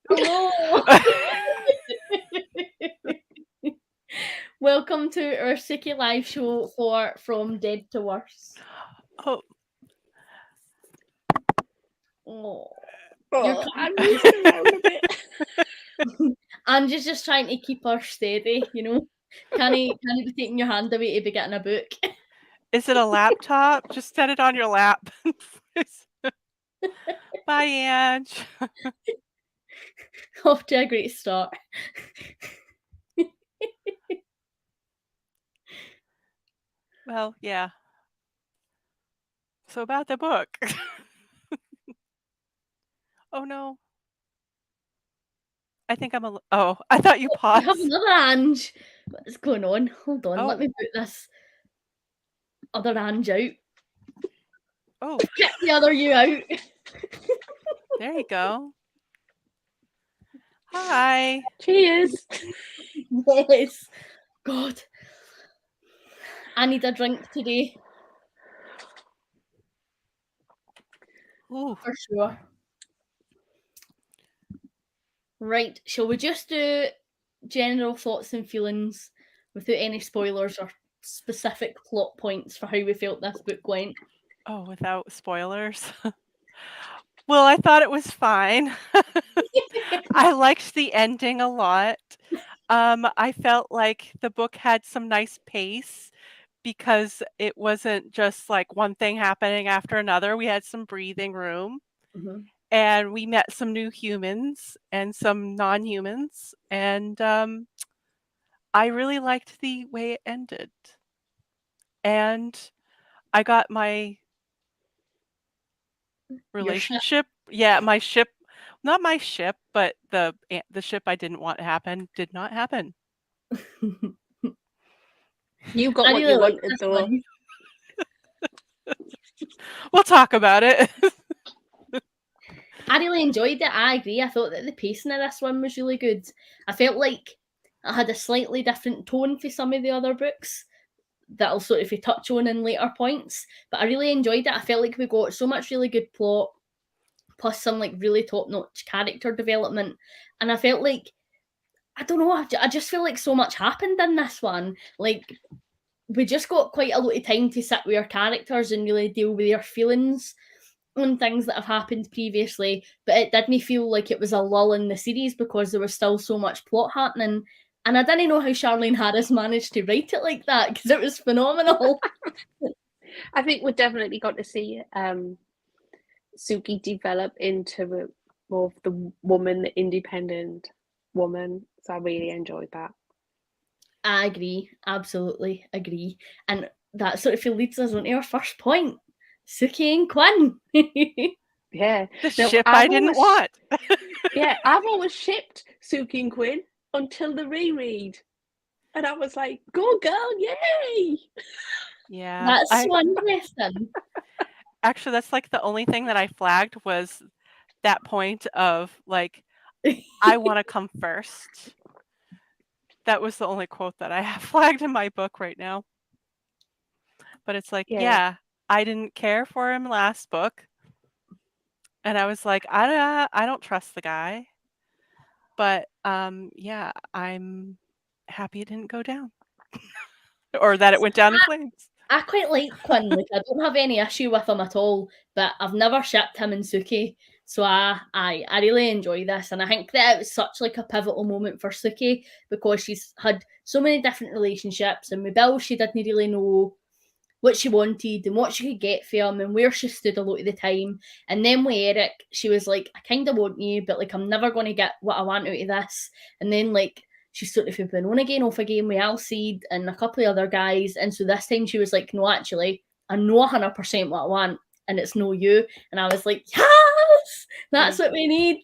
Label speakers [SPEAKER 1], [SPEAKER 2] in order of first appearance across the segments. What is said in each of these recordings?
[SPEAKER 1] Hello. Welcome to our Sookie live show for From Dead to Worse.
[SPEAKER 2] Oh,
[SPEAKER 1] Oh,
[SPEAKER 3] I'm moving around a bit.
[SPEAKER 1] Angie's just trying to keep her steady, you know. Can he be taking your hand away to be getting a book?
[SPEAKER 2] is it a laptop? Just set it on your lap. Bye, Ange.
[SPEAKER 1] Off to a great start.
[SPEAKER 2] Well, yeah. So about the book. Oh no. I think I'm oh, I thought you
[SPEAKER 1] We have
[SPEAKER 2] paused.
[SPEAKER 1] another Ange. What's going on? Hold on, let
[SPEAKER 2] Oh.
[SPEAKER 1] me put this other Ange out.
[SPEAKER 2] Oh,
[SPEAKER 1] Get the other you out.
[SPEAKER 2] there you go. Hi.
[SPEAKER 3] Cheers.
[SPEAKER 1] Yes. God. I need a drink today.
[SPEAKER 2] Ooh.
[SPEAKER 1] For sure. Right, shall we just do general thoughts and feelings without any spoilers or specific plot points for how we felt this book went?
[SPEAKER 2] Oh, without spoilers. Well, I thought it was fine. I liked the ending a lot. I felt like the book had some nice pace because it wasn't just like one thing happening after another. We had some breathing room.
[SPEAKER 1] Mm-hmm.
[SPEAKER 2] And we met some new humans and some non-humans, and I really liked the way it ended. And I got my relationship, my ship, not my ship, but the ship I didn't want to happen did not happen.
[SPEAKER 3] You got what you wanted, though.
[SPEAKER 2] We'll talk about it.
[SPEAKER 1] I really enjoyed it. I agree. I thought that the pacing of this one was really good. I felt like it had a slightly different tone for some of the other books that I'll sort of touch on in later points. But I really enjoyed it. I felt like we got so much really good plot, plus some like really top-notch character development. And I felt like, I don't know, I just feel like so much happened in this one. Like, we just got quite a lot of time to sit with our characters and really deal with their feelings on things that have happened previously, but it didn't feel like it was a lull in the series because there was still so much plot happening. And I didn't know how Charlene Harris managed to write it like that because it was phenomenal.
[SPEAKER 3] I think we definitely got to see Sookie develop into more of the woman, the independent woman. So I really enjoyed that.
[SPEAKER 1] I agree, absolutely agree. And that sort of leads us on to our first point. Sookie and Quinn.
[SPEAKER 3] Yeah.
[SPEAKER 2] The
[SPEAKER 3] Now,
[SPEAKER 2] ship I didn't want.
[SPEAKER 3] Yeah, I've always shipped Sookie and Quinn until the reread. And I was like, go girl, yay!
[SPEAKER 2] Yeah.
[SPEAKER 1] That's so interesting.
[SPEAKER 2] Actually, that's like the only thing that I flagged was that point of like, I want to come first. That was the only quote that I have flagged in my book right now. But it's like, yeah, I didn't care for him last book. And I was like, I don't trust the guy. But yeah, I'm happy it didn't go down. Or that it went down in flames.
[SPEAKER 1] I quite like Quinn. Like, I don't have any issue with him at all, but I've never shipped him and Sookie. So I really enjoy this, and I think that it was such like a pivotal moment for Sookie because she's had so many different relationships, and with Bill she didn't really know what she wanted and what she could get for him and where she stood a lot of the time. And then with Eric, she was like, I kind of want you, but like I'm never going to get what I want out of this. And then like she sort of been on again, off again with Alcide and a couple of other guys. And so this time she was like, no, actually, I know 100% what I want, and it's no you. And I was like, yes, that's what we need.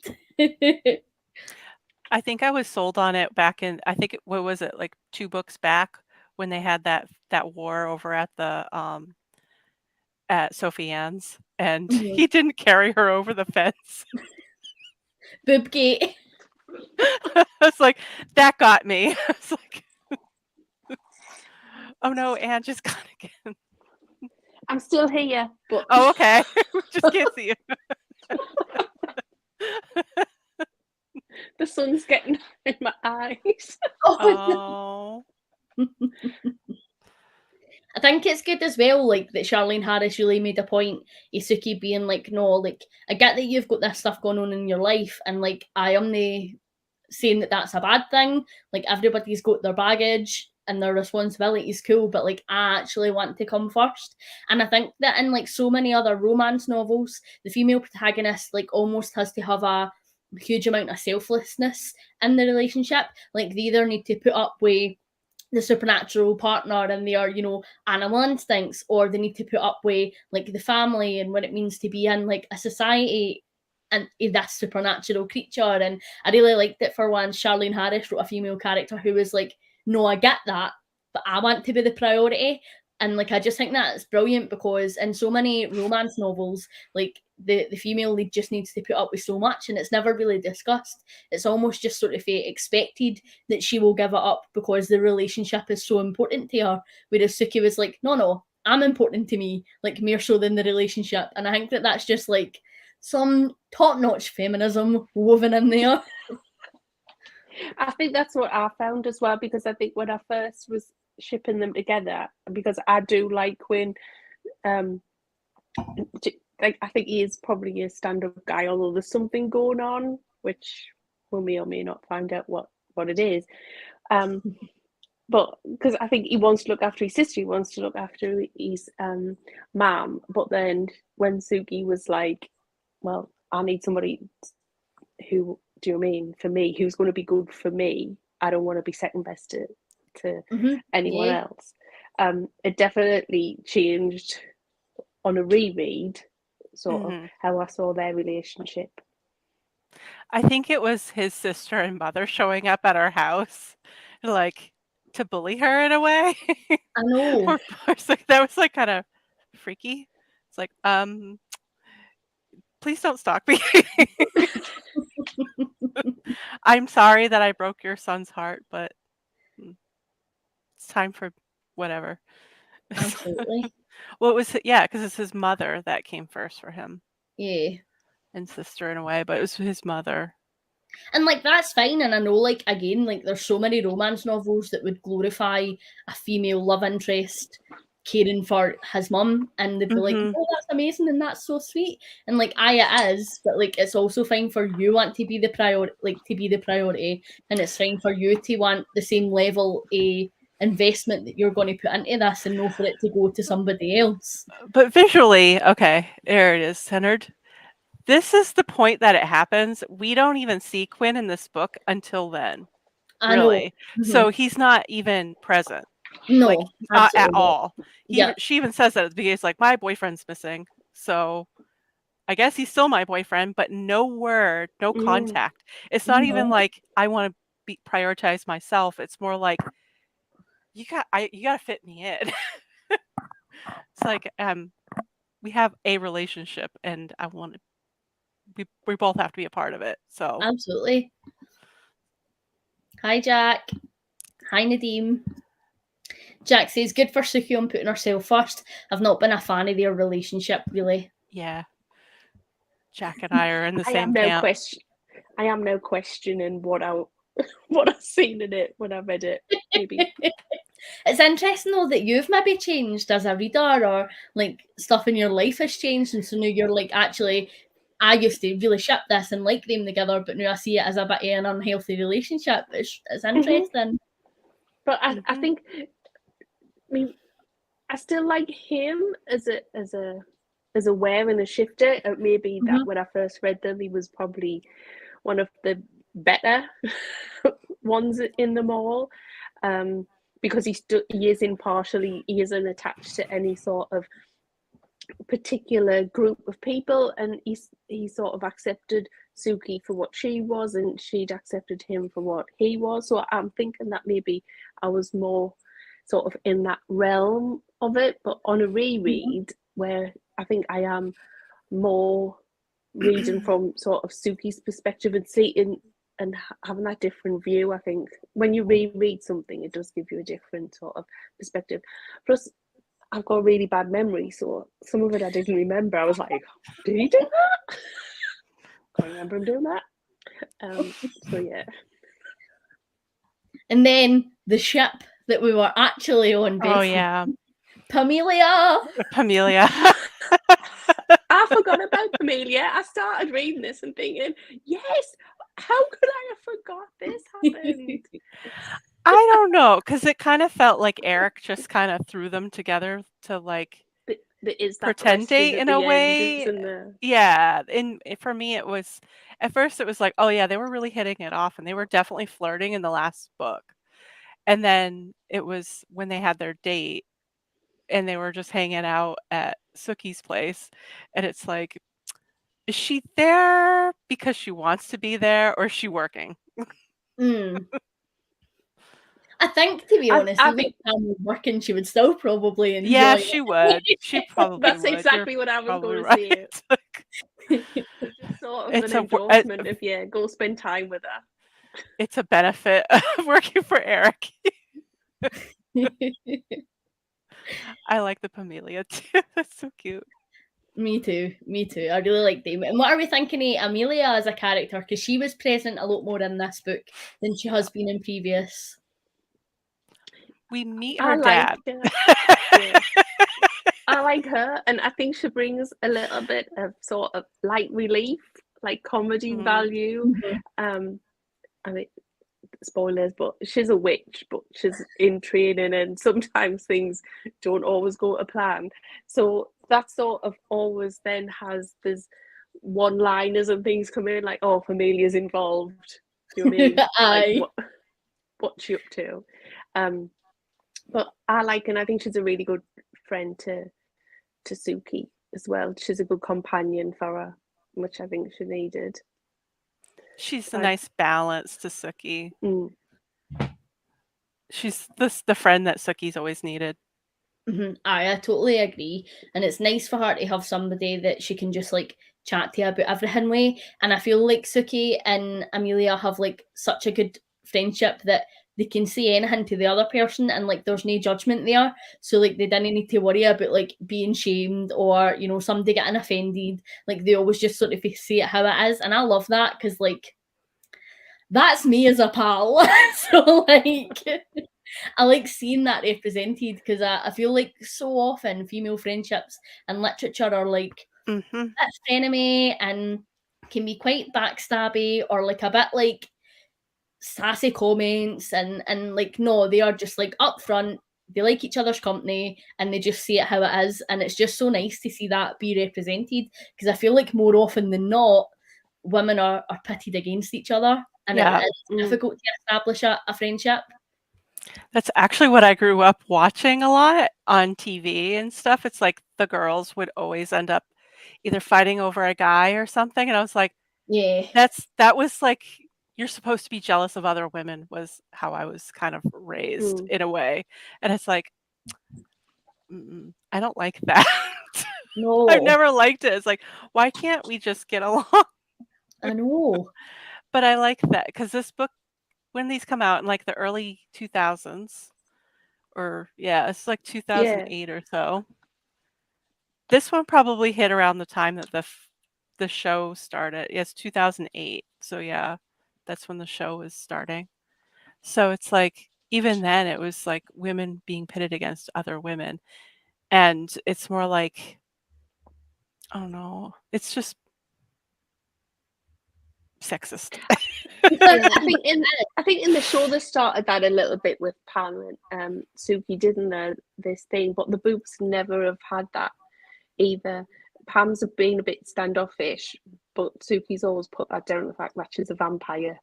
[SPEAKER 2] I think I was sold on it back in, I think, what was it, like 2 books back when they had that war over at the at Sophie Ann's, and he didn't carry her over the fence.
[SPEAKER 1] Boobgate.
[SPEAKER 2] I was like, that got me. I was like, oh no, Anne just gone again.
[SPEAKER 3] I'm still here. But
[SPEAKER 2] oh, okay. Just can't see you.
[SPEAKER 3] The sun's getting in my eyes.
[SPEAKER 2] Oh.
[SPEAKER 1] I think it's good as well, like, that Charlene Harris really made a point of Sookie being like, no, like, I get that you've got this stuff going on in your life, and like, I am the saying that that's a bad thing. Like, everybody's got their baggage and their responsibilities, cool, but like, I actually want to come first. And I think that in like so many other romance novels, the female protagonist like almost has to have a huge amount of selflessness in the relationship. Like, they either need to put up with the supernatural partner and their, you know, animal instincts, or they need to put up with like the family and what it means to be in like a society and this supernatural creature. And I really liked it for once Charlene Harris wrote a female character who was like, no, I get that, but I want to be the priority. And like, I just think that's brilliant, because in so many romance novels, like the female lead just needs to put up with so much and it's never really discussed. It's almost just sort of expected that she will give it up because the relationship is so important to her. Whereas Sookie was like, no, I'm important to me, like more so than the relationship. And I think that that's just like some top-notch feminism woven in there.
[SPEAKER 3] I think that's what I found as well, because I think when I first was shipping them together, because I do like when like, I think he is probably a stand-up guy, although there's something going on which we may or may not find out what it is. But because I think he wants to look after his sister, he wants to look after his mum. But then when Sookie was like, well, I need somebody who, do you know what I mean, for me, who's going to be good for me. I don't want to be second best to anyone else. It definitely changed on a reread, sort of how I saw their relationship.
[SPEAKER 2] I think it was his sister and mother showing up at our house, like, to bully her in a way.
[SPEAKER 1] I know.
[SPEAKER 2] That was like kind of freaky. It's like, please don't stalk me. I'm sorry that I broke your son's heart, but it's time for whatever.
[SPEAKER 1] Absolutely.
[SPEAKER 2] Well, it was, yeah, because it's his mother that came first for him.
[SPEAKER 1] Yeah.
[SPEAKER 2] And sister in a way, but it was his mother.
[SPEAKER 1] And like, that's fine. And I know, like, again, like, there's so many romance novels that would glorify a female love interest caring for his mum, and they'd be like, oh, that's amazing and that's so sweet. And like, it is, but like, it's also fine for you want to be the priority, like, to be the priority, and it's fine for you to want the same level of investment that you're going to put into this, and know for it to go to somebody else.
[SPEAKER 2] But visually, okay, there it is, centered. This is the point that it happens. We don't even see Quinn in this book until then.
[SPEAKER 1] I
[SPEAKER 2] really.
[SPEAKER 1] know.
[SPEAKER 2] So he's not even present.
[SPEAKER 1] No,
[SPEAKER 2] like, not at all.
[SPEAKER 1] Yeah.
[SPEAKER 2] She even says that at the beginning. It's like, my boyfriend's missing. So I guess he's still my boyfriend, but no word, no contact. It's not even like I want to prioritize myself. It's more like you got to fit me in. It's like we have a relationship, and I want to. We both have to be a part of it. So
[SPEAKER 1] absolutely. Hi, Jack. Hi, Nadeem. Jack says, good for Sookie on putting herself first. I've not been a fan of their relationship, really.
[SPEAKER 2] Yeah. Jack and I are in the same camp.
[SPEAKER 3] I am no questioning what I've seen in it when I read it. Maybe.
[SPEAKER 1] It's interesting though that you've maybe changed as a reader, or like stuff in your life has changed, and so now you're like, actually, I used to really ship this and like them together, but now I see it as a bit of an unhealthy relationship. It's interesting.
[SPEAKER 3] But I think, I mean, I still like him as a wear and a shifter. Maybe that when I first read them, he was probably one of the better ones in them all, because he is impartial. He isn't attached to any sort of particular group of people, and he sort of accepted Sookie for what she was, and she'd accepted him for what he was. So I'm thinking that maybe I was more sort of in that realm of it, but on a reread where I think I am more reading from sort of Sookie's perspective and seeing and having that different view. I think when you reread something, it does give you a different sort of perspective. Plus, I've got a really bad memory, so some of it I didn't remember. I was like, did he do that? Can't remember him doing that. So yeah.
[SPEAKER 1] And then the ship that we were actually on, Beth.
[SPEAKER 2] Oh yeah,
[SPEAKER 1] Pamelia.
[SPEAKER 2] Pamelia.
[SPEAKER 3] I forgot about Pamelia. I started reading this and thinking, yes, how could I have forgot this happened?
[SPEAKER 2] I don't know, because it kind of felt like Eric just kind of threw them together to like
[SPEAKER 3] Is that
[SPEAKER 2] pretend date
[SPEAKER 3] at
[SPEAKER 2] in
[SPEAKER 3] the
[SPEAKER 2] a
[SPEAKER 3] end,
[SPEAKER 2] way.
[SPEAKER 3] isn't there?
[SPEAKER 2] Yeah, and for me it was, at first it was like, oh yeah, they were really hitting it off and they were definitely flirting in the last book. And then it was when they had their date and they were just hanging out at Sookie's place, and it's like, is she there because she wants to be there, or is she working?
[SPEAKER 1] I think, to be honest,
[SPEAKER 3] I
[SPEAKER 1] even if Pam was working, she would still probably enjoy
[SPEAKER 2] Yeah,
[SPEAKER 1] it.
[SPEAKER 2] she would. She probably
[SPEAKER 3] That's
[SPEAKER 2] would.
[SPEAKER 3] exactly
[SPEAKER 2] You're
[SPEAKER 3] what I was
[SPEAKER 2] probably
[SPEAKER 3] going to say.
[SPEAKER 2] right. Like,
[SPEAKER 3] It's just sort of
[SPEAKER 2] it's
[SPEAKER 3] an endorsement of, yeah, go spend time with her.
[SPEAKER 2] it's a benefit of working for Eric. I like the Pamelia too. That's so cute.
[SPEAKER 1] Me too. I really like them. And what are we thinking of Amelia as a character? Because she was present a lot more in this book than she has been in previous.
[SPEAKER 2] We meet
[SPEAKER 3] I
[SPEAKER 2] her
[SPEAKER 3] like
[SPEAKER 2] dad.
[SPEAKER 3] her. Yeah. I like her, and I think she brings a little bit of sort of light relief, like comedy value. I mean, spoilers, but she's a witch, but she's in training, and sometimes things don't always go to plan. So that sort of always then has this one-liners and things come in, like, oh, Familia's involved. Do you know what I mean?
[SPEAKER 1] Aye.
[SPEAKER 3] Like, what's she up to? But I like, and I think she's a really good friend to Sookie as well. She's a good companion for her, which I think she needed.
[SPEAKER 2] She's a nice balance to Sookie.
[SPEAKER 3] Mm.
[SPEAKER 2] She's the friend that Sookie's always needed.
[SPEAKER 1] I totally agree. And it's nice for her to have somebody that she can just like chat to about everything with. And I feel like Sookie and Amelia have like such a good friendship that they can say anything to the other person and like there's no judgment there. So like they didn't need to worry about like being shamed or, you know, somebody getting offended. Like they always just sort of say it how it is. And I love that because like that's me as a pal. So like I like seeing that represented because I feel like so often female friendships and literature are like that's enemy and can be quite backstabby or like a bit like sassy comments and like no, they are just like upfront. They like each other's company and they just see it how it is, and it's just so nice to see that be represented because I feel like more often than not, women are pitted against each other, and it's difficult to establish a friendship.
[SPEAKER 2] That's actually what I grew up watching a lot on TV and stuff. It's like the girls would always end up either fighting over a guy or something, and I was like,
[SPEAKER 1] yeah,
[SPEAKER 2] that was like, you're supposed to be jealous of other women, was how I was kind of raised in a way. And it's like, I don't like that.
[SPEAKER 1] no,
[SPEAKER 2] I've never liked it. It's like, why can't we just get along?
[SPEAKER 1] I know.
[SPEAKER 2] But I like that because this book, when these come out in like the early 2000s, or yeah, it's like 2008 or so. This one probably hit around the time that the show started. Yes, 2008. So yeah, that's when the show was starting. So it's like, even then it was like women being pitted against other women. And it's more like, I don't know, it's just sexist.
[SPEAKER 3] Yeah, I think in the show they started that a little bit with Pam and Sookie, didn't they? This thing, but the books never have had that either. Pam's have been a bit standoffish, but Sookie's always put that down, the fact that she's a vampire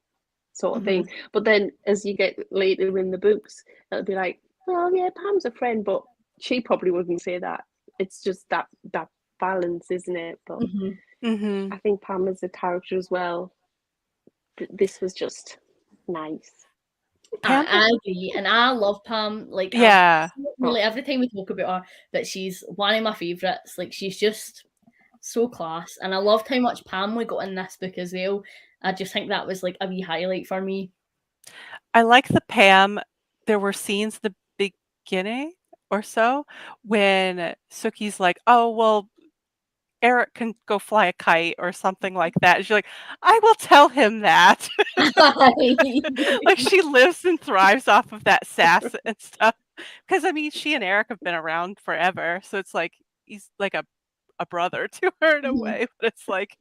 [SPEAKER 3] sort of thing. But then as you get later in the books, it'll be like, oh yeah, Pam's a friend, but she probably wouldn't say that. It's just that balance, isn't it? But I think Pam is a character as well. This was just nice.
[SPEAKER 1] I agree, and I love Pam. Like,
[SPEAKER 2] yeah,
[SPEAKER 1] really, every time we talk about her, that she's one of my favorites. Like, she's just so class, and I loved how much Pam we got in this book as well. I just think that was like a wee highlight for me.
[SPEAKER 2] I like the Pam. There were scenes at the beginning or so when Sookie's like, oh well, Eric can go fly a kite or something like that. And she's like, I will tell him that. Like she lives and thrives off of that sass and stuff. Because I mean, she and Eric have been around forever, so it's like he's like a brother to her in a way. But it's like,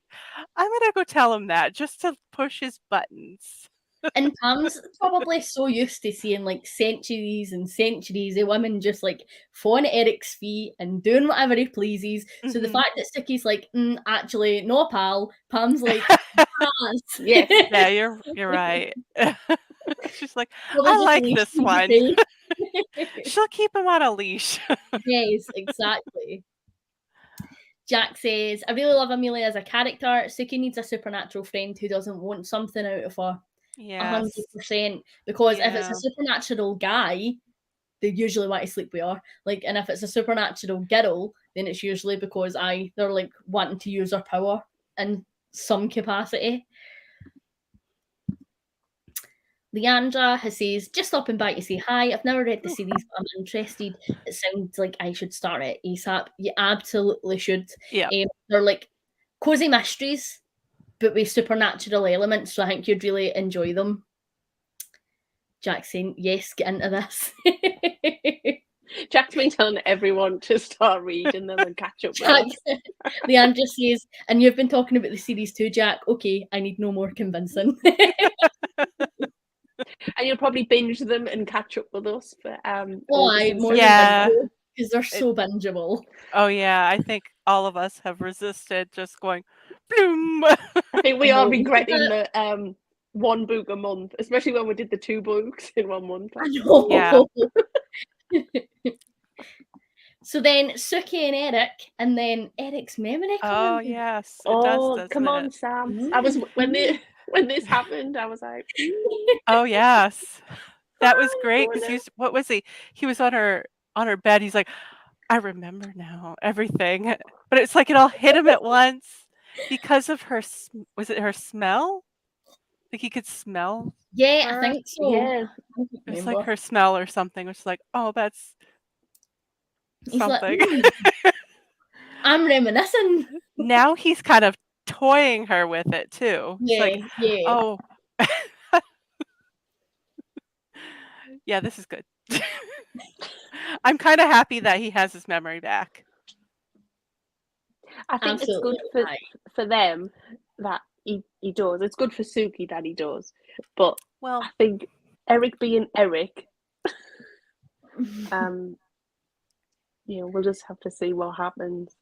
[SPEAKER 2] I'm gonna go tell him that just to push his buttons.
[SPEAKER 1] And Pam's probably so used to seeing like centuries and centuries of women just like falling at Eric's feet and doing whatever he pleases. So the fact that Sookie's like, actually, no, pal. Pam's like,
[SPEAKER 3] Yes.
[SPEAKER 2] Yeah, you're right. She's like,
[SPEAKER 1] probably
[SPEAKER 2] I
[SPEAKER 1] just
[SPEAKER 2] like
[SPEAKER 1] a leash
[SPEAKER 2] this
[SPEAKER 1] to
[SPEAKER 2] one.
[SPEAKER 1] pay.
[SPEAKER 2] She'll keep him on a leash.
[SPEAKER 1] Yes, exactly. Jack says, I really love Amelia as a character. Sookie needs a supernatural friend who doesn't want something out of her.
[SPEAKER 2] Yes.
[SPEAKER 1] 100%. Because if it's
[SPEAKER 2] Yeah.
[SPEAKER 1] a supernatural guy, they usually want to sleep with her. Like, and if it's a supernatural girl, then it's usually because they're like wanting to use her power in some capacity. Leandra says, just stopping by to say hi. I've never read the series, but I'm interested. It sounds like I should start it ASAP. You absolutely should.
[SPEAKER 2] Yeah.
[SPEAKER 1] They're like cozy mysteries, but with supernatural elements, so I think you'd really enjoy them. Jack's saying, yes, get into this.
[SPEAKER 3] Jack's been telling everyone to start reading them and catch up with us.
[SPEAKER 1] Leandra says, and you've been talking about the series too, Jack. Okay, I need no more convincing.
[SPEAKER 3] And you'll probably binge them and catch up with us for
[SPEAKER 1] because they're so bingeable.
[SPEAKER 2] Oh yeah, I think all of us have resisted just going bloom.
[SPEAKER 3] I think we are regretting the one book a month, especially when we did the 2 books in 1 month.
[SPEAKER 1] I know.
[SPEAKER 2] Yeah.
[SPEAKER 1] So then Sookie and Eric, and then Eric's memory.
[SPEAKER 2] Oh yes,
[SPEAKER 3] it does. Come on, Sam! I was when this happened, I was like,
[SPEAKER 2] oh yes, that was great because what was he? He was on her bed. He's like, I remember now everything, but it's like it all hit him at once because of her. Was it her smell? Like he could smell.
[SPEAKER 1] Yeah,
[SPEAKER 2] her?
[SPEAKER 1] I think so.
[SPEAKER 3] Yeah,
[SPEAKER 2] it's like her smell or something. Which is like, oh, that's something.
[SPEAKER 1] Like, I'm reminiscing.
[SPEAKER 2] Now he's kind of toying her with it too.
[SPEAKER 1] Yeah,
[SPEAKER 2] like, oh, yeah, this is good. I'm kind of happy that he has his memory back.
[SPEAKER 3] I think it's good for them that he does. It's good for Sookie that he does. But I think Eric being Eric, we'll just have to see what happens.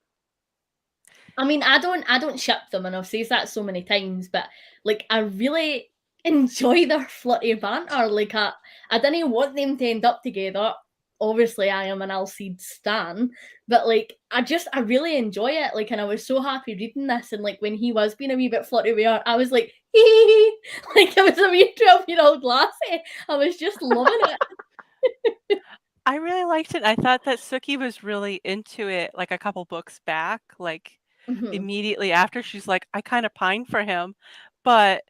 [SPEAKER 1] I mean, I don't ship them, and I've said that so many times, but like I really enjoy their flirty banter. Like I didn't want them to end up together. Obviously, I am an Alcide stan, but like I really enjoy it. Like, and I was so happy reading this, and like when he was being a wee bit flirty with her, I was like, hee, like I was a wee 12-year-old lassie. I was just loving it.
[SPEAKER 2] I really liked it. I thought that Sookie was really into it, like a couple books back, like immediately after. She's like, I kind of pine for him, but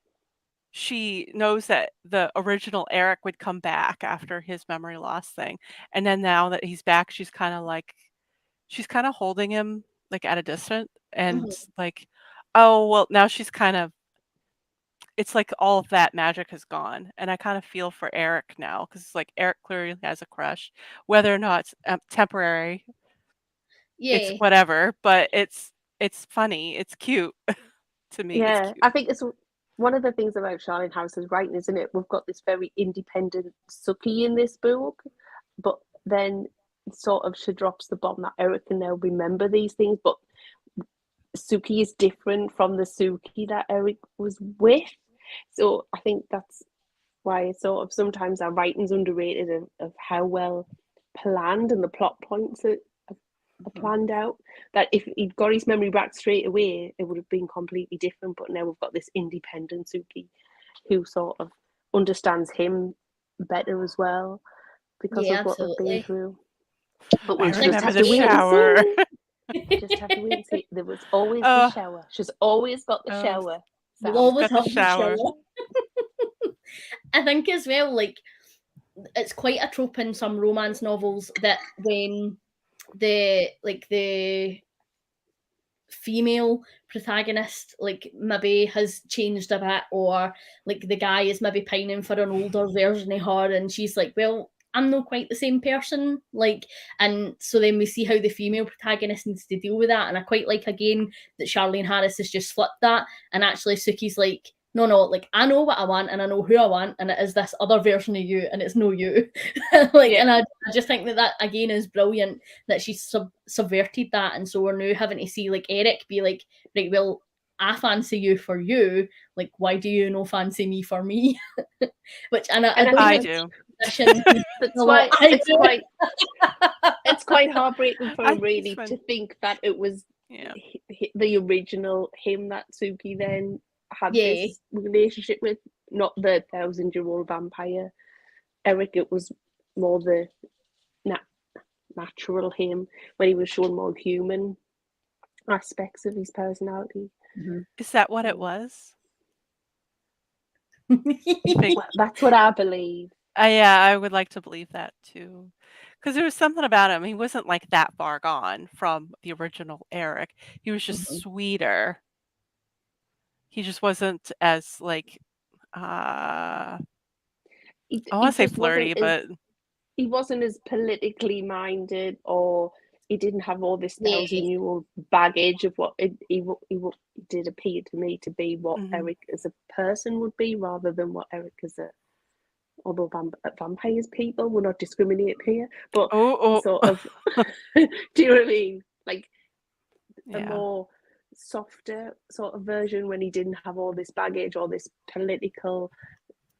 [SPEAKER 2] she knows that the original Eric would come back after his memory loss thing. And then now that he's back, she's kind of holding him like at a distance and like, oh, well, now she's kind of, it's like all of that magic has gone. And I kind of feel for Eric now because it's like Eric clearly has a crush, whether or not it's temporary.
[SPEAKER 1] Yeah.
[SPEAKER 2] It's whatever, but it's funny. It's cute to me.
[SPEAKER 3] Yeah,
[SPEAKER 2] it's cute.
[SPEAKER 3] I think it's one of the things about Charlene House's writing, isn't it? We've got this very independent Sookie in this book, but then sort of she drops the bomb that Eric can now remember these things, but Sookie is different from the Sookie that Eric was with. So I think that's why sort of sometimes our writing's underrated of how well planned and the plot points are planned out. That if he'd got his memory back straight away, it would have been completely different. But now we've got this independent Sookie who sort of understands him better as well because of what they've been through. But we'll just have to wait and see. Just have to wait and see. There was always the shower. She's always got the shower.
[SPEAKER 1] We'll always have the shower. I think as well, like it's quite a trope in some romance novels that when the female protagonist like maybe has changed a bit, or like the guy is maybe pining for an older version of her, and she's like, well, I'm not quite the same person, like, and so then we see how the female protagonist needs to deal with that. And I quite like again that Charlene Harris has just flipped that, and actually Sookie's like, no, like I know what I want and I know who I want, and it is this other version of you, and it's no you. Like, yeah. And I just think that again is brilliant that she's subverted that, and so we're now having to see like Eric be like, right, well, I fancy you for you, like why do you no fancy me for me? Which I
[SPEAKER 2] do.
[SPEAKER 3] That's why it's quite heartbreaking for him really to think that it was the original him that Sookie then had this relationship with, not the 1,000-year-old vampire Eric. It was more the natural him when he was shown more human aspects of his personality.
[SPEAKER 2] Mm-hmm. Is that what it was?
[SPEAKER 3] That's what I believe.
[SPEAKER 2] Yeah, I would like to believe that too, because there was something about him. He wasn't like that far gone from the original Eric. He was just sweeter. He just wasn't as like I want to say flirty, but
[SPEAKER 3] he wasn't as politically minded, or he didn't have all this 1,000-year-old baggage of what he did appear to me to be what Eric as a person would be, rather than what Eric as a, although vampires people, we're not discriminating here, but sort of do you know what I mean? Like a more softer sort of version, when he didn't have all this baggage or this political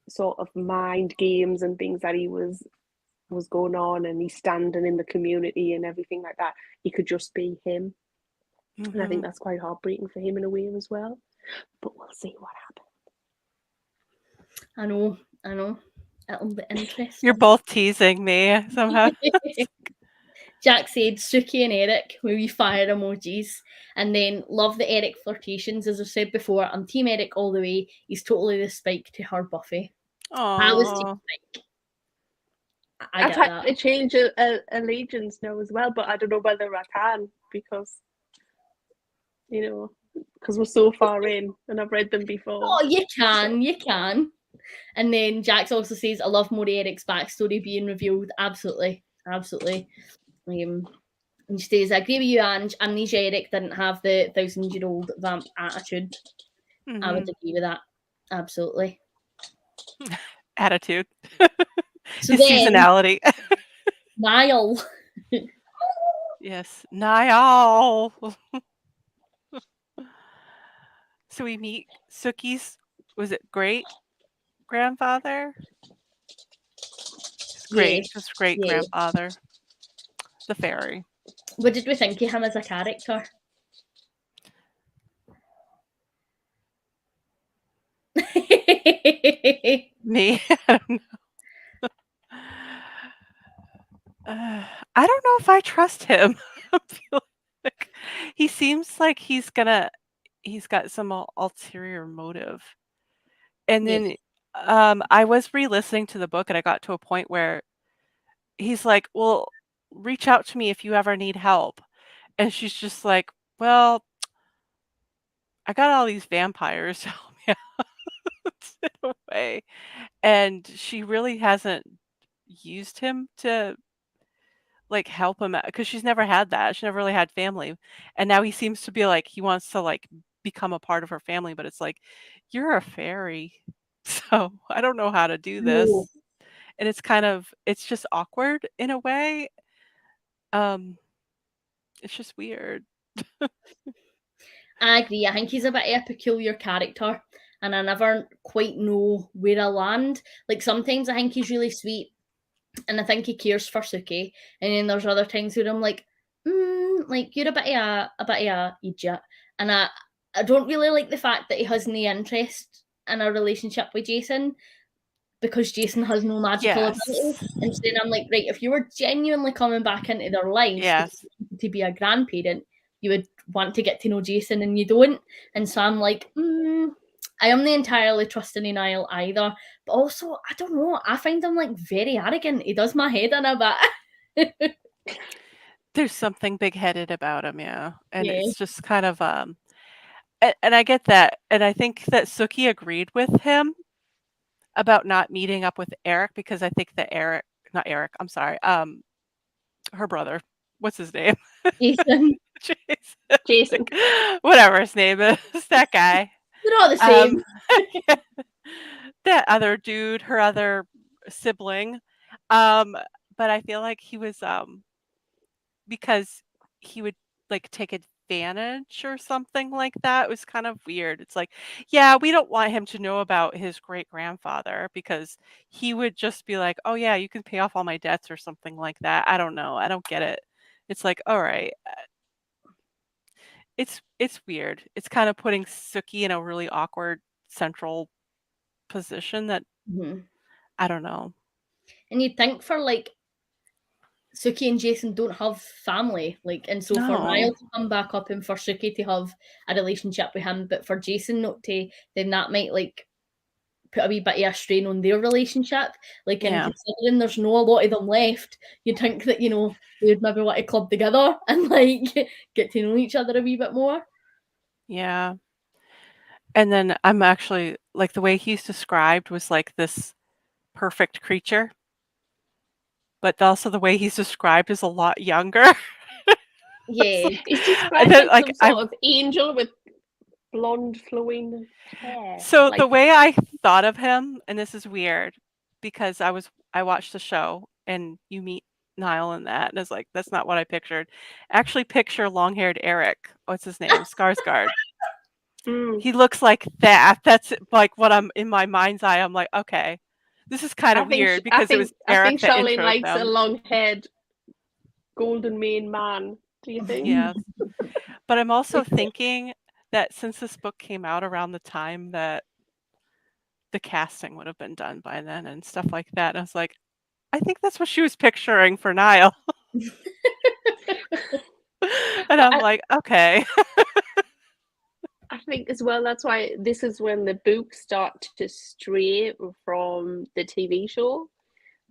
[SPEAKER 3] sort of mind games and things that he was going on, and he's standing in the community and everything like that. He could just be him. And I think that's quite heartbreaking for him in a way as well, but we'll see what happens.
[SPEAKER 1] I know it'll be interesting.
[SPEAKER 2] You're both teasing me somehow.
[SPEAKER 1] Jack said Sookie and Eric with wee fire emojis, and then love the Eric flirtations. As I said before, I'm team Eric all the way. He's totally the Spike to her Buffy.
[SPEAKER 2] Aww.
[SPEAKER 1] I was team Spike.
[SPEAKER 3] I've had to change allegiance now as well, but I don't know whether I can, because we're so far in and I've read them before.
[SPEAKER 1] Oh, you can. And then Jax also says, I love more Eric's backstory being revealed. Absolutely. And she says, I agree with you, Ange. Amnesia Eric didn't have the 1,000-year-old vamp attitude. I would agree with that. Absolutely.
[SPEAKER 2] Attitude.
[SPEAKER 1] So
[SPEAKER 2] his seasonality.
[SPEAKER 1] Niall.
[SPEAKER 2] Yes, Niall. So we meet Sookie's, was it great grandfather? Just great grandfather. The fairy.
[SPEAKER 1] What did we think of him as a character?
[SPEAKER 2] Me? I don't know. I don't know if I trust him. I feel like he seems like he's got some ulterior motive. And then I was re-listening to the book, and I got to a point where he's like, well, reach out to me if you ever need help. And she's just like, well, I got all these vampires to help me out in a way. And she really hasn't used him to like help him out, because she's never had that. She never really had family. And now he seems to be like, he wants to like become a part of her family, but it's like, you're a fairy. So I don't know how to do this. Ooh. And it's just awkward in a way. It's just weird.
[SPEAKER 1] I agree. I think he's a bit of a peculiar character, and I never quite know where I land. Like sometimes I think he's really sweet, and I think he cares for Sookie, and then there's other times where I'm like, like you're a bit of a idiot, and I don't really like the fact that he has no interest in a relationship with Jason, because Jason has no magical abilities. And so then I'm like, right, if you were genuinely coming back into their lives to be a grandparent, you would want to get to know Jason, and you don't. And so I'm like, I am not entirely trusting in Niall either. But also, I don't know, I find him like very arrogant. He does my head in a bit.
[SPEAKER 2] There's something big-headed about him, yeah, and
[SPEAKER 1] Yeah.
[SPEAKER 2] it's just kind of, and I get that, and I think that Sookie agreed with him about not meeting up with Eric because I think that not Eric, I'm sorry, her brother, what's his name?
[SPEAKER 1] Jason.
[SPEAKER 3] Jason.
[SPEAKER 2] Whatever his name is, that guy.
[SPEAKER 1] They're all the same.
[SPEAKER 2] That other dude, her other sibling. But I feel like he was because he would like take advantage or something like that. It was kind of weird. It's like, yeah, we don't want him to know about his great grandfather because he would just be like, oh yeah, you can pay off all my debts or something like that. I don't know. I don't get it. It's like, all right. It's weird. It's kind of putting Sookie in a really awkward central position that
[SPEAKER 1] Mhm.
[SPEAKER 2] I don't know.
[SPEAKER 1] And you'd think for like Sookie and Jason don't have family, like, and so for
[SPEAKER 2] No.
[SPEAKER 1] Niall to come back up and for Sookie to have a relationship with him, but for Jason not to, then that might like put a wee bit of a strain on their relationship. Like, and
[SPEAKER 2] Yeah.
[SPEAKER 1] considering there's no a lot of them left, you'd think that, you know, they would maybe want to club together and like get to know each other a wee bit more.
[SPEAKER 2] Yeah. And then I'm actually like the way he's described was like this perfect creature. But also the way he's described is a lot younger.
[SPEAKER 1] Yeah.
[SPEAKER 3] He's
[SPEAKER 2] And
[SPEAKER 3] described
[SPEAKER 2] then,
[SPEAKER 3] like
[SPEAKER 2] like,
[SPEAKER 3] some sort of angel with blonde flowing hair.
[SPEAKER 2] so
[SPEAKER 3] Like,
[SPEAKER 2] the way I thought of him, and this is weird because I watched the show and you meet Niall in that, and it's like that's not what I pictured. Actually, picture long-haired Eric. What's his name? Skarsgård. He looks like that. That's like what I'm in my mind's eye. I'm like, okay, this is kind of weird because it was
[SPEAKER 3] I
[SPEAKER 2] Eric
[SPEAKER 3] think
[SPEAKER 2] that
[SPEAKER 3] Charlene
[SPEAKER 2] introed
[SPEAKER 3] likes a
[SPEAKER 2] them.
[SPEAKER 3] long-haired, golden mane man. Do you think?
[SPEAKER 2] Yes. But I'm also thinking that since this book came out around the time that the casting would have been done by then and stuff like that, and I was like, I think that's what she was picturing for Niall. And I'm like, okay.
[SPEAKER 3] I think as well that's why this is when the books start to stray from the TV show.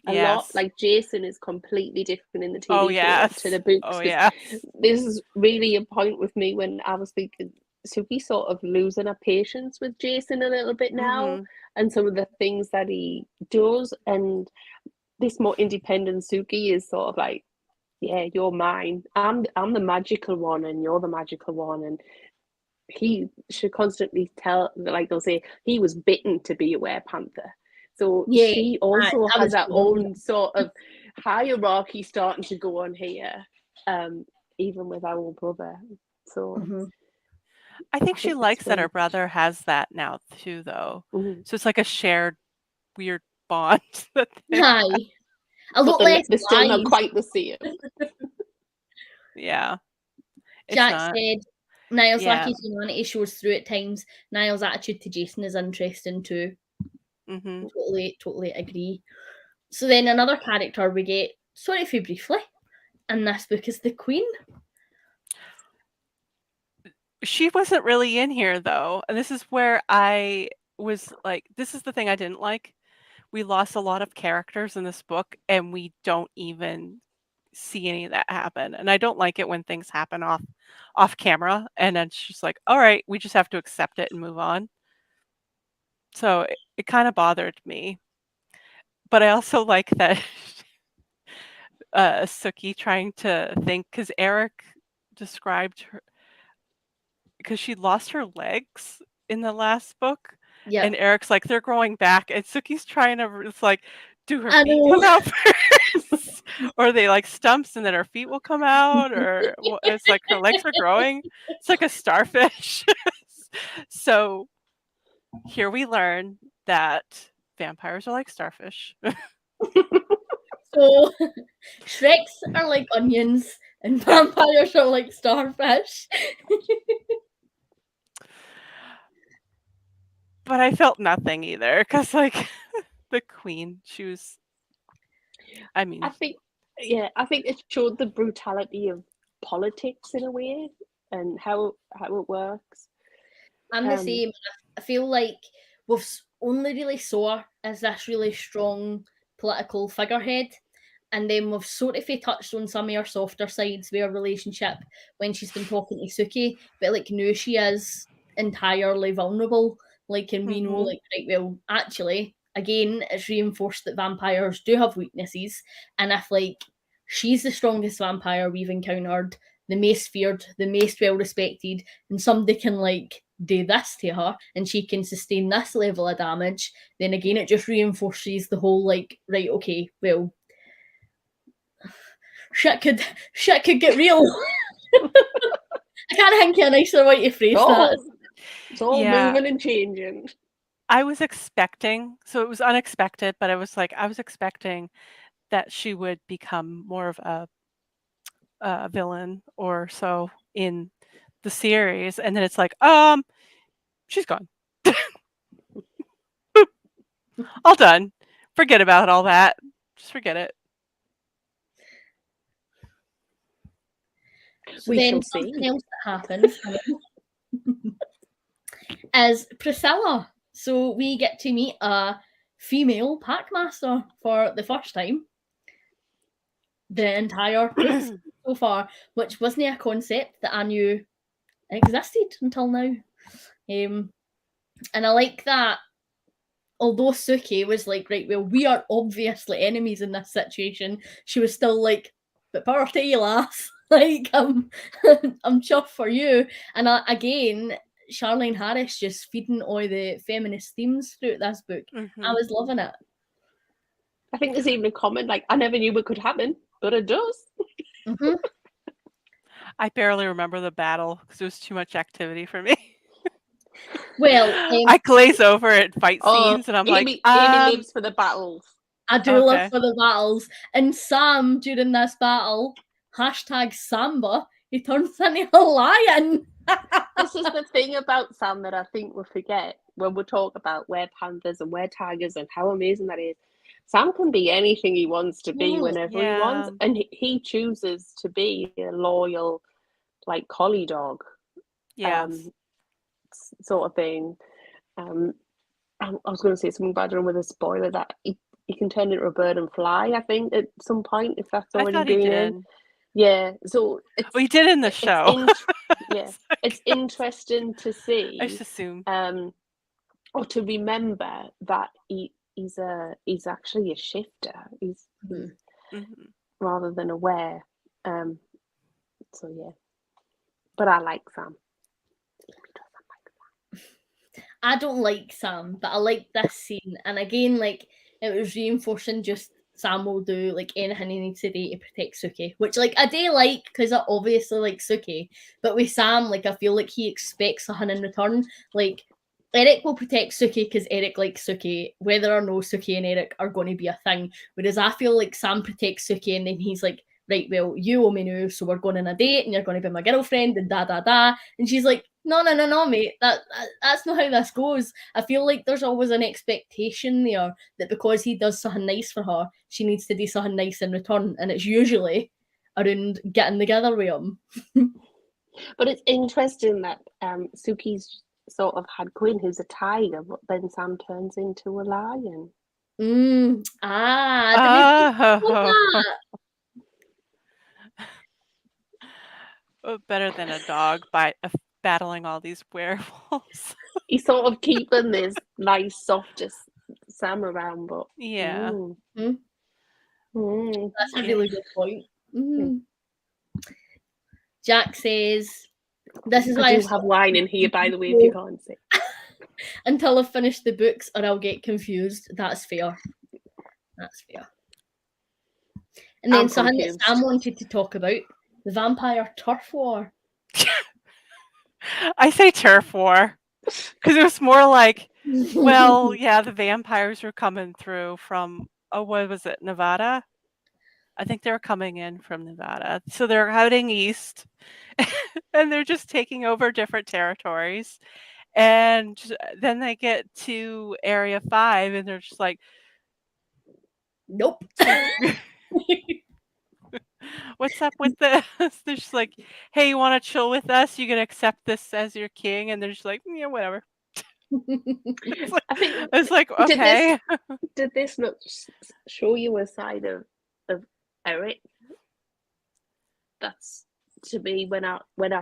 [SPEAKER 3] A lot,
[SPEAKER 2] Yes.
[SPEAKER 3] like Jason is completely different in the
[SPEAKER 2] Oh,
[SPEAKER 3] TV show
[SPEAKER 2] yes.
[SPEAKER 3] to the books.
[SPEAKER 2] Oh,
[SPEAKER 3] 'cause
[SPEAKER 2] yes.
[SPEAKER 3] this is really a point with me when I was thinking Suki sort of losing her patience with Jason a little bit now, and some of the things that he does, and this more independent Suki is sort of like, yeah, you're mine. I'm the magical one, and you're the magical one, and he should constantly tell, like they'll say, he was bitten to be a werepanther. So
[SPEAKER 1] Yeah,
[SPEAKER 3] she also
[SPEAKER 1] that
[SPEAKER 3] has
[SPEAKER 1] was
[SPEAKER 3] her
[SPEAKER 1] wonderful.
[SPEAKER 3] own sort of hierarchy starting to go on here, even with our brother. So
[SPEAKER 1] Mhm.
[SPEAKER 2] I think she
[SPEAKER 3] think
[SPEAKER 2] likes
[SPEAKER 3] that's
[SPEAKER 2] that her
[SPEAKER 3] really
[SPEAKER 2] brother has that now too, though.
[SPEAKER 3] Mhm.
[SPEAKER 2] So it's like a shared weird bond that they
[SPEAKER 1] Aye. A
[SPEAKER 3] But
[SPEAKER 1] lot less
[SPEAKER 3] they're still not
[SPEAKER 1] lies.
[SPEAKER 3] quite the same.
[SPEAKER 2] Yeah. It's
[SPEAKER 1] Jack
[SPEAKER 2] not.
[SPEAKER 1] said Niall's lack
[SPEAKER 2] Yeah.
[SPEAKER 1] of humanity shows through at times. Niall's attitude to Jason is interesting too.
[SPEAKER 2] Mhm.
[SPEAKER 1] Totally agree. So then another character we get, sorry for briefly, in this book is the Queen.
[SPEAKER 2] She wasn't really in here though, and this is where I was like, this is the thing I didn't like. We lost a lot of characters in this book, and we don't even see any of that happen. And I don't like it when things happen off camera, and then she's like, "All right, we just have to accept it and move on." So it kind of bothered me. But I also like that Sookie trying to think because Eric described her because she lost her legs in the last book,
[SPEAKER 1] Yeah.
[SPEAKER 2] and Eric's like, "They're growing back," and Sookie's trying to it's like, do her
[SPEAKER 1] I
[SPEAKER 2] feet
[SPEAKER 1] know.
[SPEAKER 2] come out first? Or are they like stumps and then her feet will come out? Or it's like her legs are growing. It's like a starfish. So here we learn that vampires are like starfish.
[SPEAKER 1] So Shreks are like onions and vampires are like starfish.
[SPEAKER 2] But I felt nothing either because like the queen, she was I mean,
[SPEAKER 3] I think it showed the brutality of politics in a way and how it works.
[SPEAKER 1] I'm the same. I feel like we've only really saw her as this really strong political figurehead, and then we've sort of touched on some of her softer sides with her relationship when she's been talking to Sookie, but like now she is entirely vulnerable. Like, and we know, like, right, well, actually, again, it's reinforced that vampires do have weaknesses, and if like she's the strongest vampire we've encountered, the most feared, the most well respected, and somebody can like do this to her and she can sustain this level of damage, then again it just reinforces the whole like, right, okay, well, shit could get real. I can't think of a nicer way to phrase that.
[SPEAKER 3] It's all moving and changing.
[SPEAKER 2] I was expecting, so it was unexpected, but I was expecting that she would become more of a villain or so in the series, and then it's like, she's gone. All done. Forget about all that. Just forget it.
[SPEAKER 1] Then something else that happens is Priscilla. So we get to meet a female packmaster for the first time. The entire book so far, which wasn't a concept that I knew existed until now. And I like that, although Sookie was like, right, well, we are obviously enemies in this situation, she was still like, but power to you, lass. Like, I'm chuffed for you. And again, Charlene Harris just feeding all the feminist themes throughout this book. I was loving it.
[SPEAKER 3] I think there's even a comment like, I never knew it could happen, but it does.
[SPEAKER 2] I barely remember the battle because it was too much activity for me.
[SPEAKER 1] Well,
[SPEAKER 2] I glaze over at fight scenes and I'm
[SPEAKER 3] Amy lives for the battles.
[SPEAKER 1] I do live for the battles. And Sam, during this battle, #Samba, he turns into a lion.
[SPEAKER 3] This is the thing about Sam that I think we forget when we talk about where panthers and where tigers and how amazing that is. Sam can be anything he wants to be whenever he wants, and he chooses to be a loyal, like, collie dog, sort of thing. I was going to say something bad with a spoiler that he can turn into a bird and fly, I think, at some point, if that's already been in. Yeah, so
[SPEAKER 2] he did in the show.
[SPEAKER 3] It's interesting to see.
[SPEAKER 2] I just assume,
[SPEAKER 3] or to remember that he's actually a shifter. He's rather than aware. So yeah, but I like Sam.
[SPEAKER 1] I don't like Sam, but I like this scene, and again, like, it was reinforcing just Sam will do like anything he needs to do to protect Sookie, which like I do like because I obviously like Sookie, but with Sam, like, I feel like he expects something in return. Like, Eric will protect Sookie because Eric likes Sookie, whether or no Sookie and Eric are going to be a thing. Whereas I feel like Sam protects Sookie and then he's like, right, well, you owe me now, so we're going on a date and you're going to be my girlfriend and da da da. And she's like, no, mate, that's not how this goes. I feel like there's always an expectation there that because he does something nice for her, she needs to do something nice in return, and it's usually around getting together with him.
[SPEAKER 3] But it's interesting that Sookie's sort of had Quinn, who's a tiger, but then Sam turns into a lion.
[SPEAKER 2] Better than a dog by battling all these werewolves.
[SPEAKER 3] He's sort of keeping this nice, softest Sam around, but
[SPEAKER 1] that's a really good point. Jack says, "This is why
[SPEAKER 3] I do have wine in here, by the way, if you can't see.
[SPEAKER 1] Until I've finished the books, or I'll get confused." That's fair. That's fair. And then something that Sam wanted to talk about: the vampire turf war.
[SPEAKER 2] I say turf war because it was more like, well, yeah, the vampires were coming through from, what was it, Nevada? I think they were coming in from Nevada. So they're heading east and they're just taking over different territories. And then they get to Area 5 and they're just like,
[SPEAKER 1] nope.
[SPEAKER 2] What's up with this? They're just like, hey, you want to chill with us? You can accept this as your king. And they're just like, yeah, whatever. It's like, okay.
[SPEAKER 3] Did this not show you a side of Eric. That's, to me, when I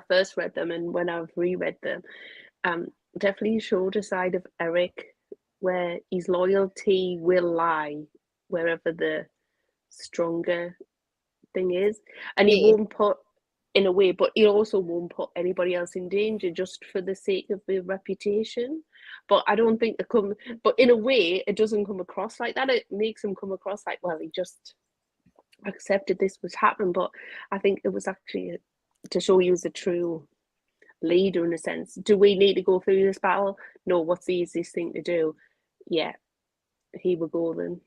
[SPEAKER 3] first read them and when I've reread them, definitely showed a side of Eric where his loyalty will lie wherever the stronger thing is, and he won't put, in a way, but he also won't put anybody else in danger just for the sake of the reputation. But I don't think but in a way it doesn't come across like that. It makes him come across like, well, he just accepted this was happening. But I think it was actually to show he was a true leader in a sense. Do we need to go through this battle? No. What's the easiest thing to do? Yeah, he will go then.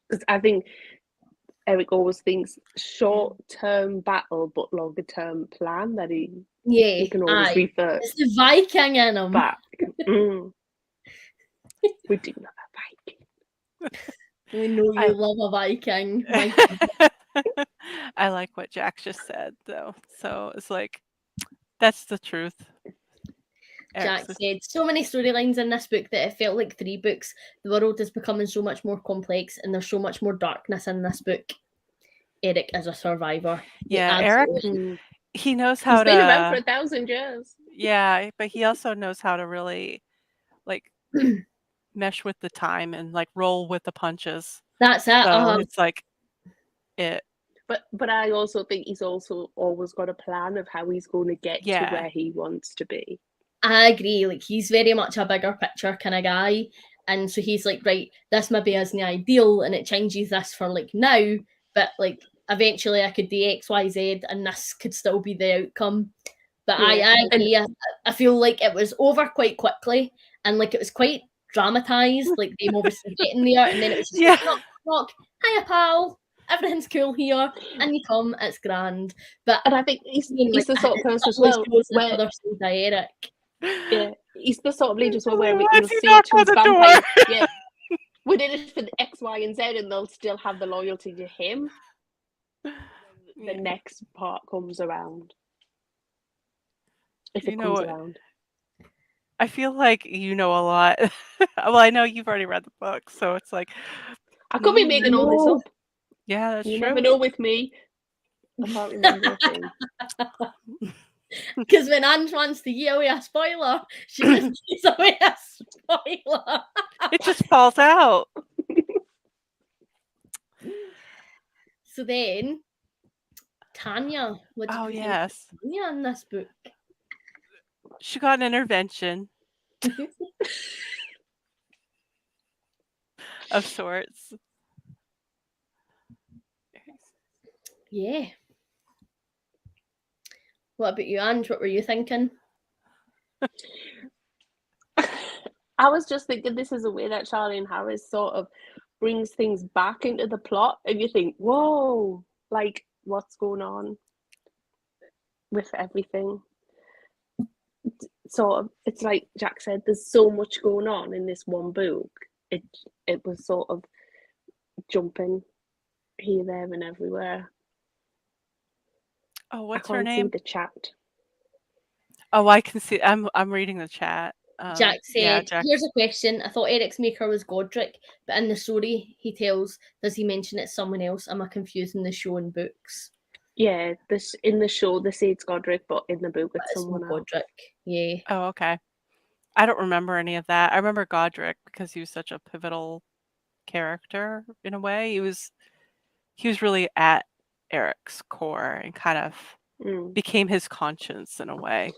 [SPEAKER 3] Because I think Eric always thinks short-term battle, but longer-term plan that he can always refer.
[SPEAKER 1] It's the Viking in him.
[SPEAKER 3] Back. We do love a Viking.
[SPEAKER 1] We know you love a Viking.
[SPEAKER 2] I like what Jack just said, though. So it's like, that's the truth.
[SPEAKER 1] Jack said, so many storylines in this book that it felt like 3 books. The world is becoming so much more complex and there's so much more darkness in this book. Eric is a survivor.
[SPEAKER 2] Yeah, Eric, he knows how to...
[SPEAKER 3] He's been around for 1,000 years.
[SPEAKER 2] Yeah, but he also knows how to really, like, mesh with the time and, like, roll with the punches.
[SPEAKER 1] That's it.
[SPEAKER 2] So it's like,
[SPEAKER 3] But I also think he's also always got a plan of how he's going to get to where he wants to be.
[SPEAKER 1] I agree. Like, he's very much a bigger picture kind of guy. And so he's like, right, this maybe isn't ideal and it changes this for like now, but like eventually I could do X, Y, Z and this could still be the outcome. But I agree. I feel like it was over quite quickly and like it was quite dramatized, like them obviously getting there and then it was just like, knock, knock, hiya pal, everything's cool here, and you come, it's grand. And
[SPEAKER 3] I think he's the sort of person as well where
[SPEAKER 1] other side of Eric.
[SPEAKER 3] Yeah, he's the sort of leader as well where we can see to his vampire. Yeah, we did it for the X, Y, and Z, and they'll still have the loyalty to him. The next part comes around, if it comes around.
[SPEAKER 2] I feel like you know a lot. Well, I know you've already read the book, so it's like
[SPEAKER 3] I could be making all this up.
[SPEAKER 2] Yeah, that's true.
[SPEAKER 3] You never know with me. I can't remember a thing.
[SPEAKER 1] Because when Ange wants to give away a spoiler, she just gives away a spoiler.
[SPEAKER 2] It just falls out.
[SPEAKER 1] So then, Tanya. What did you think of Tanya in this book?
[SPEAKER 2] She got an intervention of sorts.
[SPEAKER 1] Yeah. What about you, Ange? What were you thinking?
[SPEAKER 3] I was just thinking this is a way that Charlene Harris sort of brings things back into the plot, and you think, whoa, like, what's going on with everything? Sort of, it's like Jack said, there's so much going on in this one book. It was sort of jumping here, there, and everywhere.
[SPEAKER 2] Oh, what's her name?
[SPEAKER 3] I can't see the chat.
[SPEAKER 2] Oh, I can see. I'm reading the chat.
[SPEAKER 1] Jack said, here's a question. I thought Eric's maker was Godric, but in the story he tells, does he mention it's someone else? Am I confusing the show and books?
[SPEAKER 3] Yeah, in the show they say it's Godric, but in the book it's someone else.
[SPEAKER 1] Godric. Yeah.
[SPEAKER 2] Oh, okay. I don't remember any of that. I remember Godric because he was such a pivotal character in a way. He was really at Eric's core and kind of became his conscience in a way.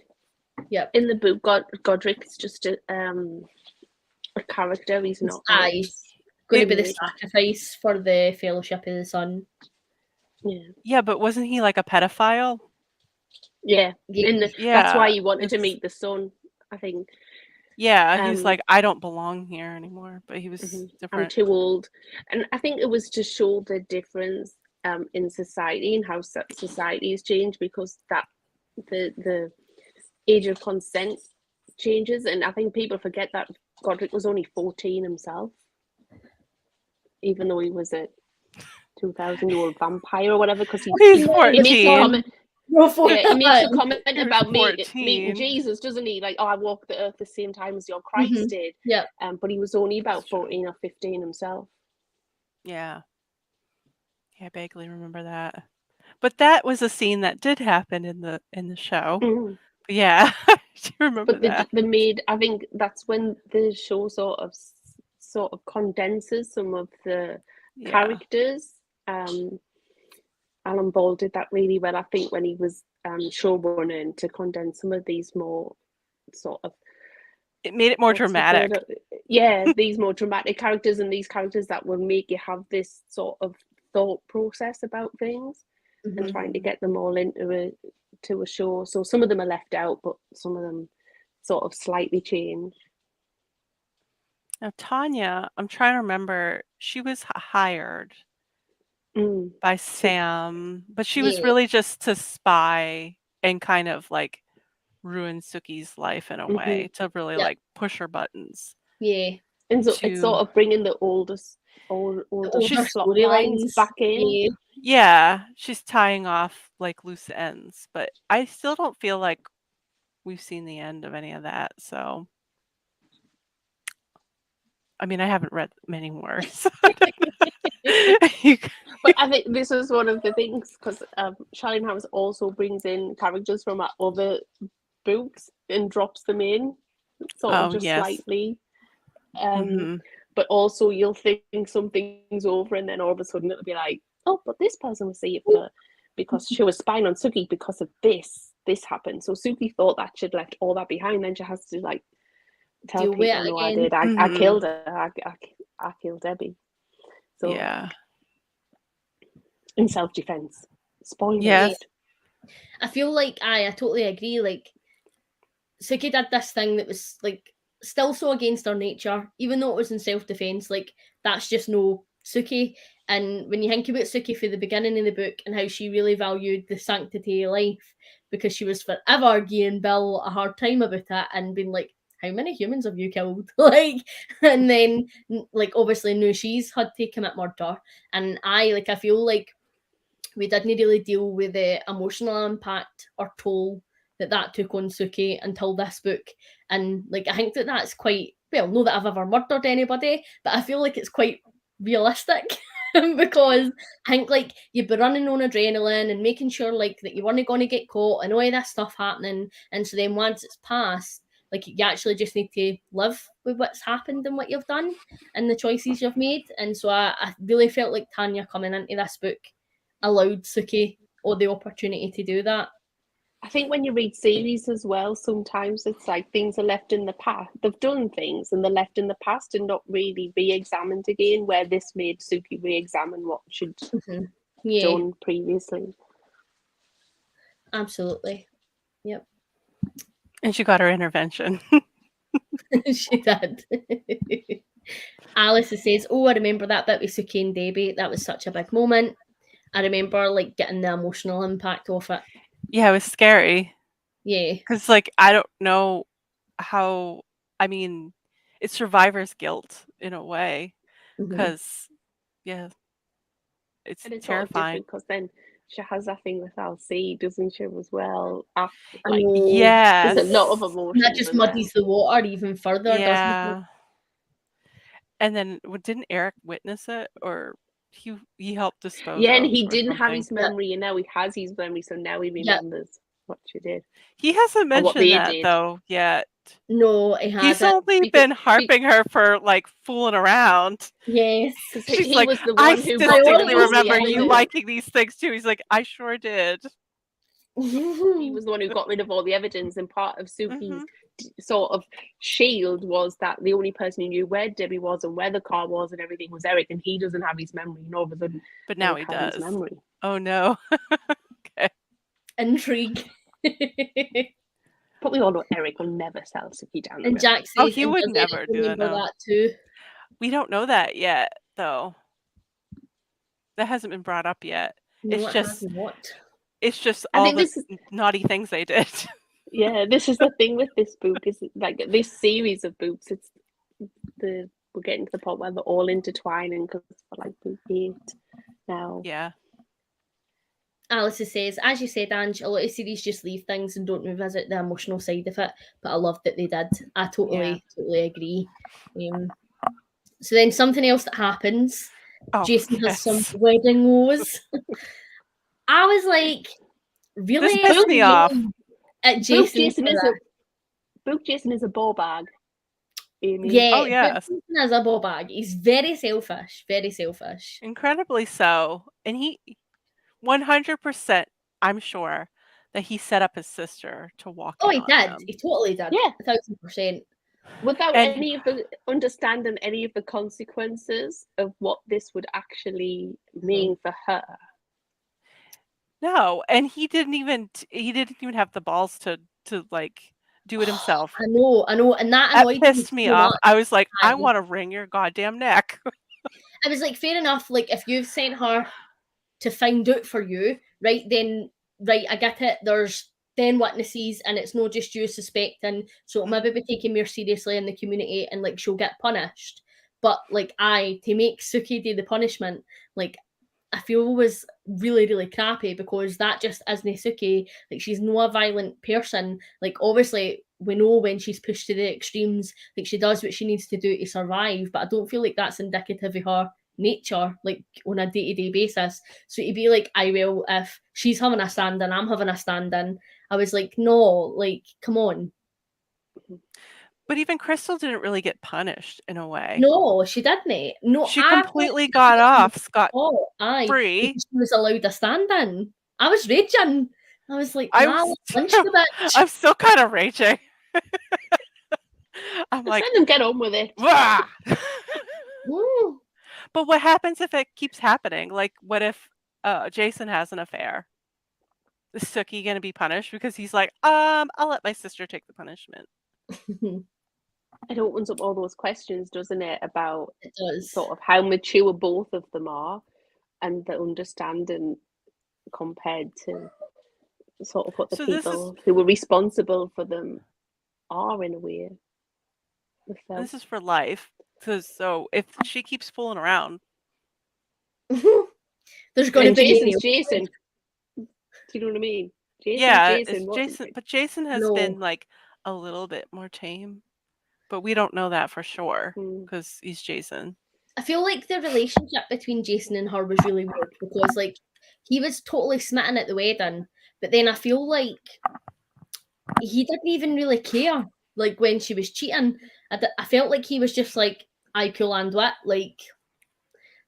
[SPEAKER 1] Yep.
[SPEAKER 3] In the book, Godric is just a character. He's not.
[SPEAKER 1] He's going to be the sacrifice for the Fellowship of the Sun.
[SPEAKER 3] Yeah.
[SPEAKER 2] Yeah, but wasn't he like a pedophile?
[SPEAKER 3] Yeah. That's why he wanted to meet the sun, I think.
[SPEAKER 2] Yeah, he was like, I don't belong here anymore, but he was different.
[SPEAKER 3] I'm too old. And I think it was to show the difference in society and how society has changed, because that the age of consent changes, and I think people forget that Godric was only 14 himself, even though he was a 2,000-year-old vampire or whatever, because
[SPEAKER 2] he's 14.
[SPEAKER 3] He makes a comment about meeting Jesus, doesn't he? Like, I walked the earth the same time as your Christ did.
[SPEAKER 1] Yeah.
[SPEAKER 3] But he was only about 14 or 15 himself.
[SPEAKER 2] Yeah. Yeah, I vaguely remember that. But that was a scene that did happen in the show.
[SPEAKER 3] Mm.
[SPEAKER 2] But yeah, I do remember
[SPEAKER 3] But
[SPEAKER 2] that.
[SPEAKER 3] they made, I think that's when the show sort of condenses some of the characters. Alan Ball did that really well, I think, when he was showrunning, to condense some of these more sort of,
[SPEAKER 2] It made it more
[SPEAKER 3] what's the
[SPEAKER 2] dramatic.
[SPEAKER 3] word? Yeah, these more dramatic characters, and these characters that will make you have this sort of thought process about things, and trying to get them all into a show. So some of them are left out, but some of them sort of slightly change.
[SPEAKER 2] Now Tanya, I'm trying to remember, she was hired by Sam, but she was really just to spy and kind of like ruin Sookie's life in a way, to really like push her buttons.
[SPEAKER 1] Yeah.
[SPEAKER 3] And so it's sort of bringing the older storylines back in.
[SPEAKER 2] Yeah, she's tying off like loose ends, but I still don't feel like we've seen the end of any of that. So, I mean, I haven't read many more. So
[SPEAKER 3] But I think this is one of the things, because Charlene Harris also brings in characters from other books and drops them in, sort of just slightly. But also you'll think something's over, and then all of a sudden it'll be like, oh, but this person was saved because she was spying on Sookie because of this happened. So Sookie thought that she'd left all that behind, then she has to like tell people, no, I did. I killed her. I killed Debbie. So
[SPEAKER 2] yeah,
[SPEAKER 3] in self-defense. Spoilers.
[SPEAKER 2] Yes.
[SPEAKER 1] I feel like I totally agree. Like, Sookie did this thing that was like still so against her nature, even though it was in self-defense. Like, that's just no Sookie. And when you think about Sookie for the beginning of the book and how she really valued the sanctity of life, because she was forever giving Bill a hard time about it and being like, how many humans have you killed? Like, and then like obviously no, she's had to commit murder. And I feel like we didn't really deal with the emotional impact or toll that took on Sookie until this book. And like, I think that's quite, well, not that I've ever murdered anybody, but I feel like it's quite realistic. Because I think like you'd be running on adrenaline and making sure like that you weren't going to get caught and all of this stuff happening. And so then once it's passed, like you actually just need to live with what's happened and what you've done and the choices you've made. And so I really felt like Tanya coming into this book allowed Sookie or the opportunity to do that.
[SPEAKER 3] I think when you read series as well, sometimes it's like things are left in the past. They've done things and they're left in the past and not really re-examined again, where this made Sookie re-examine what she'd done previously.
[SPEAKER 1] Absolutely. Yep.
[SPEAKER 2] And she got her intervention.
[SPEAKER 1] She did. Alice says, oh, I remember that bit with Sookie and Debbie. That was such a big moment. I remember like getting the emotional impact of it.
[SPEAKER 2] Yeah, it was scary.
[SPEAKER 1] Yeah.
[SPEAKER 2] Because like, I don't know how, I mean, it's survivor's guilt in a way. Because, it's terrifying.
[SPEAKER 3] Because then she has that thing with Alcee, doesn't she, as well?
[SPEAKER 2] Yes.
[SPEAKER 3] There's a lot of emotion.
[SPEAKER 1] That just muddies the water even further, doesn't it?
[SPEAKER 2] And then didn't Eric witness it, or he helped dispose?
[SPEAKER 3] Yeah, and he didn't have his memory, and now he has his memory, so now he remembers what she did.
[SPEAKER 2] He hasn't mentioned that though yet.
[SPEAKER 1] No, he hasn't.
[SPEAKER 2] He's only been harping her for like fooling around.
[SPEAKER 1] Yes,
[SPEAKER 2] she's like, was the one I distinctly remember you liking these things too. He's like, I sure did.
[SPEAKER 3] He was the one who got rid of all the evidence, and part of Sookie's sort of shield was that the only person who knew where Debbie was and where the car was and everything was Eric, and he doesn't have his memory, and all of a sudden,
[SPEAKER 2] but now he does.
[SPEAKER 3] His memory.
[SPEAKER 2] Oh no. Okay.
[SPEAKER 1] Intrigue.
[SPEAKER 3] But we all know Eric will never sell Sookie down.
[SPEAKER 1] And Jack says
[SPEAKER 2] he would never do that.
[SPEAKER 1] That too.
[SPEAKER 2] We don't know that yet, though. That hasn't been brought up yet.
[SPEAKER 1] No,
[SPEAKER 2] it's just all the naughty things they did.
[SPEAKER 3] Yeah, this is the thing with this book, is like this series of books. It's we're getting to the point where they're all intertwining, because we're like book 8 now.
[SPEAKER 2] Yeah.
[SPEAKER 1] Alice says, as you said, Ange, a lot of series just leave things and don't revisit the emotional side of it, but I loved that they did. I totally agree. So then something else that happens
[SPEAKER 2] Oh,
[SPEAKER 1] Jason has some
[SPEAKER 2] yes.
[SPEAKER 1] wedding woes. I was like, really?
[SPEAKER 2] This pissed me off.
[SPEAKER 1] At Jason for that.
[SPEAKER 3] Book Jason is a ball bag. Amy.
[SPEAKER 1] Yeah,
[SPEAKER 2] Oh, yes.
[SPEAKER 1] but Jason is a ball bag. He's very selfish. Very selfish.
[SPEAKER 2] Incredibly so. And he 100%, I'm sure, that he set up his sister to walk
[SPEAKER 1] Oh,
[SPEAKER 2] in
[SPEAKER 1] he
[SPEAKER 2] on
[SPEAKER 1] did.
[SPEAKER 2] him.
[SPEAKER 1] He totally did.
[SPEAKER 3] Yeah.
[SPEAKER 1] 1,000%.
[SPEAKER 3] Without
[SPEAKER 2] And-
[SPEAKER 3] any of the understanding any of the consequences of what this would actually mean for her.
[SPEAKER 2] No, and he didn't even have the balls to like do it himself.
[SPEAKER 1] I know, and that
[SPEAKER 2] That
[SPEAKER 1] annoyed
[SPEAKER 2] pissed me
[SPEAKER 1] so
[SPEAKER 2] off.
[SPEAKER 1] much.
[SPEAKER 2] I was like, I
[SPEAKER 1] Aye.
[SPEAKER 2] want to wring your goddamn neck.
[SPEAKER 1] I was like, fair enough. Like, if you've sent her to find out for you, right? Then, right, I get it. There's 10 witnesses, and it's not just you suspecting. So it'll maybe be taken more seriously in the community, and like she'll get punished. But like, to make Sookie do the punishment, like, I feel was really, really crappy because that just isn't Sookie. Like, she's not a violent person. Like, obviously, we know when she's pushed to the extremes, like, she does what she needs to do to survive, but I don't feel like that's indicative of her nature, like, on a day-to-day basis. So to be like, I will, if she's having a stand-in, I'm having a stand-in, I was like, no, like, come on.
[SPEAKER 2] But even Crystal didn't really get punished in a way.
[SPEAKER 1] No, she didn't. No,
[SPEAKER 2] She completely got off scot-free.
[SPEAKER 1] She was allowed a stand-in. I was raging. I was like,
[SPEAKER 2] I'm
[SPEAKER 1] punch the bitch.
[SPEAKER 2] I'm still kind of raging. I'm like,
[SPEAKER 3] let them get on with it.
[SPEAKER 2] But what happens if it keeps happening? Like, what if Jason has an affair? Is Sookie gonna be punished because he's like, I'll let my sister take the punishment?
[SPEAKER 3] It opens up all those questions, doesn't it, about
[SPEAKER 1] It does.
[SPEAKER 3] sort of how mature both of them are and the understanding compared to sort of what the people who were responsible for them are in a way.
[SPEAKER 2] This is for life. So if she keeps fooling around,
[SPEAKER 1] there's going to be
[SPEAKER 3] Jason. Do you know what I mean?
[SPEAKER 2] Jason. But Jason has been like a little bit more tame, but we don't know that for sure because he's Jason.
[SPEAKER 1] I feel like the relationship between Jason and her was really weird because, like, he was totally smitten at the wedding, but then I feel like he didn't even really care. Like, when she was cheating, I felt like he was just like, I cool and wit. Like,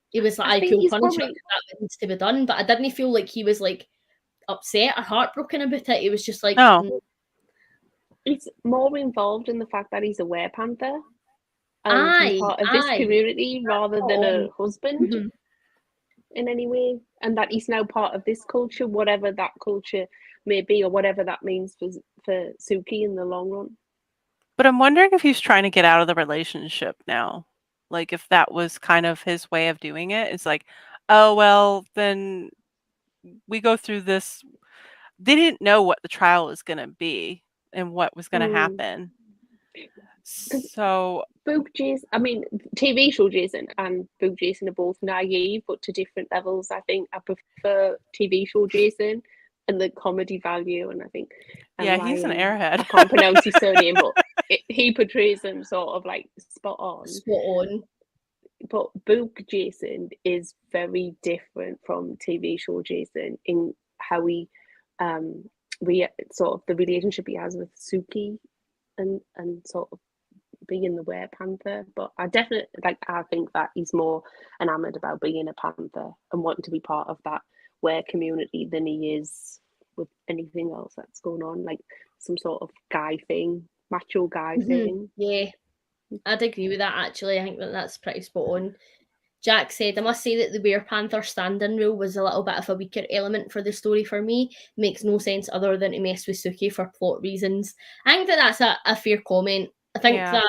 [SPEAKER 1] he was like, I cool punish her, that needs to be done. But I didn't feel like he was like upset or heartbroken about it. He was just like,
[SPEAKER 2] no.
[SPEAKER 3] He's more involved in the fact that he's a werepanther and he's part of this community rather than a husband in any way, and that he's now part of this culture, whatever that culture may be, or whatever that means for Sookie in the long run.
[SPEAKER 2] But I'm wondering if he's trying to get out of the relationship now. Like, if that was kind of his way of doing it. It's like, oh, well, then we go through this. They didn't know what the trial was going to be and what was going to happen. So
[SPEAKER 3] Book Jason, I mean, TV show Jason and Book Jason are both naive, but to different levels. I think I prefer TV show Jason and the comedy value, and I think
[SPEAKER 2] he's an airhead.
[SPEAKER 3] I can't pronounce his surname, but he portrays him sort of like spot on. But Book Jason is very different from TV show Jason in how he sort of the relationship he has with Sookie and sort of being the werepanther. But I definitely I think that he's more enamored about being a panther and wanting to be part of that were community than he is with anything else that's going on, like some sort of guy thing, macho guy thing.
[SPEAKER 1] Yeah, I'd agree with that actually. I think that's pretty spot on. Jack said, I must say that the werepanther stand-in rule was a little bit of a weaker element for the story for me. It makes no sense other than to mess with Sookie for plot reasons. I think that that's a fair comment. I think that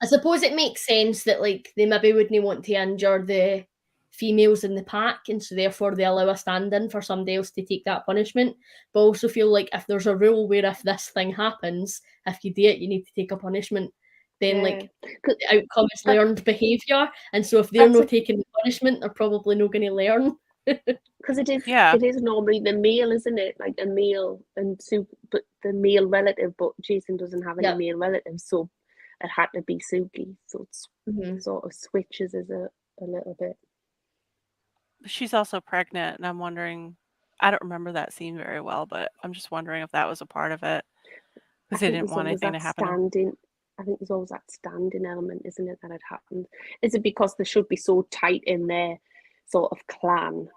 [SPEAKER 1] I suppose it makes sense that like they maybe wouldn't want to injure the females in the pack, and so therefore they allow a stand-in for somebody else to take that punishment. But I also feel like if there's a rule where if this thing happens, if you do it, you need to take a punishment, then like the outcome is learned behaviour. And so if they're not taking the punishment, they're probably not going to learn.
[SPEAKER 3] Because it is normally the male, isn't it? Like a male but the male relative, but Jason doesn't have any male relatives, so it had to be Sookie. So it's sort of switches as a little bit.
[SPEAKER 2] She's also pregnant, and I'm wondering. I don't remember that scene very well, but I'm just wondering if that was a part of it because they didn't want anything to happen.
[SPEAKER 3] I think there's always that standing element, isn't it, that had happened? Is it because they should be so tight in their sort of clan?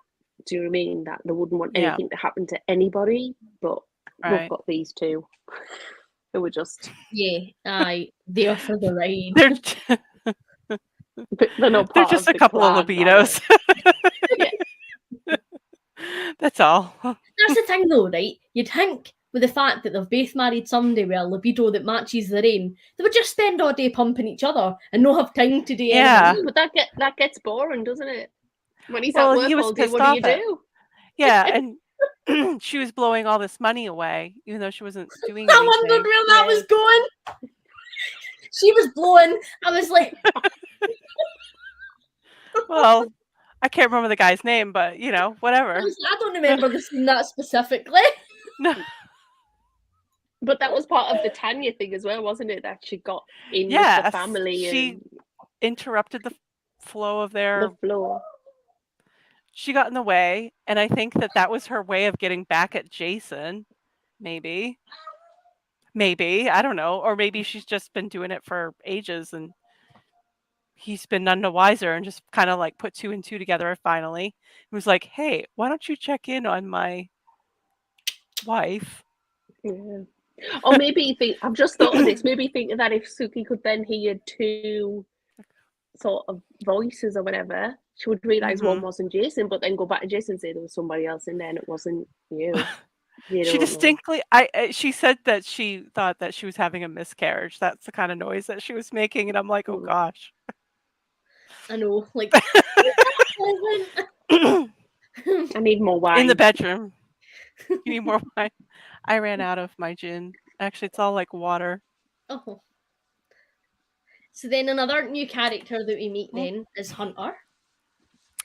[SPEAKER 3] Do you know what I mean? That they wouldn't want anything to happen to anybody, but we've got these two who were just
[SPEAKER 1] they're for the ride.
[SPEAKER 3] They're not
[SPEAKER 2] They're
[SPEAKER 3] part
[SPEAKER 2] just
[SPEAKER 3] of
[SPEAKER 2] a couple of libidos. That's all.
[SPEAKER 1] That's the thing, though, right? You'd think with the fact that they've both married somebody with a libido that matches their own, they would just spend all day pumping each other and not have time to do anything.
[SPEAKER 3] But that gets boring, doesn't it? When he's
[SPEAKER 2] well,
[SPEAKER 3] at work
[SPEAKER 2] he was
[SPEAKER 3] all day,
[SPEAKER 2] pissed
[SPEAKER 3] what
[SPEAKER 2] off
[SPEAKER 3] do you do?
[SPEAKER 2] Yeah, and she was blowing all this money away, even though she wasn't doing
[SPEAKER 1] I
[SPEAKER 2] anything.
[SPEAKER 1] wondered where that was going. She was blowing. I was like,
[SPEAKER 2] well, I can't remember the guy's name, but whatever.
[SPEAKER 1] I don't remember the scene that specifically.
[SPEAKER 2] No.
[SPEAKER 3] But that was part of the Tanya thing as well, wasn't it? That she got in with the family.
[SPEAKER 2] She interrupted the flow of their...
[SPEAKER 3] The flow.
[SPEAKER 2] She got in the way, and I think that was her way of getting back at Jason. Maybe. I don't know. Or maybe she's just been doing it for ages, and he's been none the wiser and just kind of like put 2 and 2 together finally. He was like, hey, why don't you check in on my wife?
[SPEAKER 3] Yeah. Or maybe I've just thought of this, maybe thinking that if Sookie could then hear 2 sort of voices or whatever, she would realise one wasn't Jason, but then go back to Jason and say there was somebody else in there and it wasn't you.
[SPEAKER 2] She distinctly, she said that she thought that she was having a miscarriage. That's the kind of noise that she was making, and I'm like, oh gosh.
[SPEAKER 1] I know, like.
[SPEAKER 3] I need more wine.
[SPEAKER 2] In the bedroom. You need more wine. I ran out of my gin. Actually, it's all like water.
[SPEAKER 1] Oh. So then another new character that we meet then is Hunter.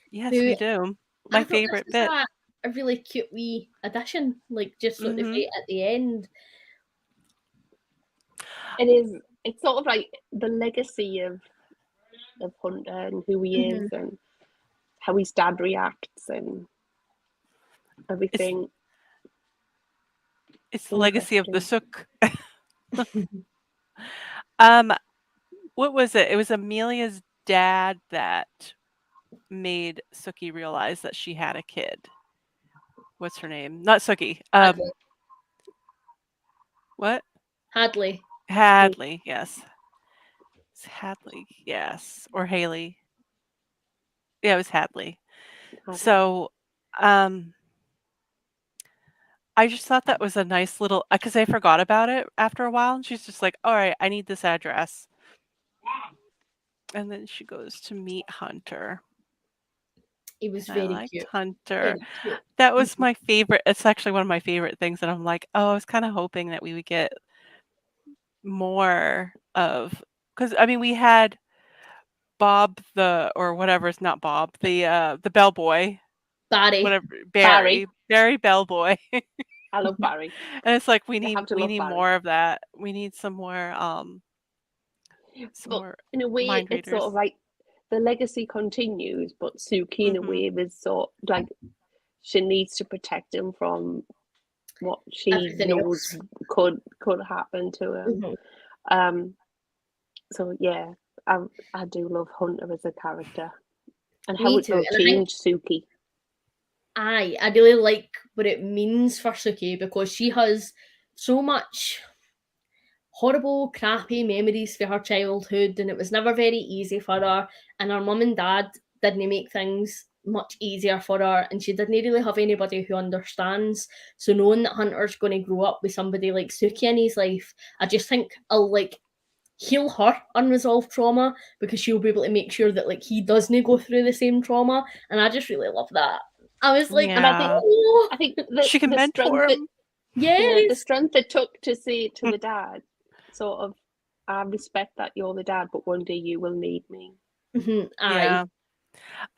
[SPEAKER 2] Yes, we do. My favorite bit.
[SPEAKER 1] A really cute wee addition, like just sort of right at the end.
[SPEAKER 3] It is. It's sort of like the legacy of Hunter and who he is and how his dad reacts and everything.
[SPEAKER 2] It's the legacy of the sook. What was it? It was Amelia's dad that made Sookie realize that she had a kid. What's her name? Not Sookie. What?
[SPEAKER 1] Hadley.
[SPEAKER 2] Yes. It's Hadley, yes. Or Haley. Yeah, it was Hadley. So, I just thought that was a nice little, because I forgot about it after a while. And she's just like, all right, I need this address. And then she goes to meet Hunter.
[SPEAKER 1] He was very cute.
[SPEAKER 2] Hunter. Very cute. That was my favorite. It's actually one of my favorite things. And I'm like, I was kind of hoping that we would get more of, because I mean, we had Bob or whatever, it's not Bob, the bellboy.
[SPEAKER 1] Barry.
[SPEAKER 2] Whatever, Barry Bellboy.
[SPEAKER 3] I love Barry.
[SPEAKER 2] And it's like we need more of that. We need some more
[SPEAKER 3] in a way it's sort of like the legacy continues, but Sookie in a way is sort of like she needs to protect him from what she knows could happen to him. So yeah, I do love Hunter as a character and how it will change Sookie.
[SPEAKER 1] I really like what it means for Sookie because she has so much horrible, crappy memories for her childhood, and it was never very easy for her. And her mum and dad didn't make things much easier for her, and she didn't really have anybody who understands. So knowing that Hunter's going to grow up with somebody like Sookie in his life, I just think I'll like heal her unresolved trauma because she'll be able to make sure that like he doesn't go through the same trauma, and I just really love that. I was like, and I think
[SPEAKER 2] she can mentor him.
[SPEAKER 3] The strength it took to say to the dad, sort of, I respect that you're the dad, but one day you will need me.
[SPEAKER 2] Yeah,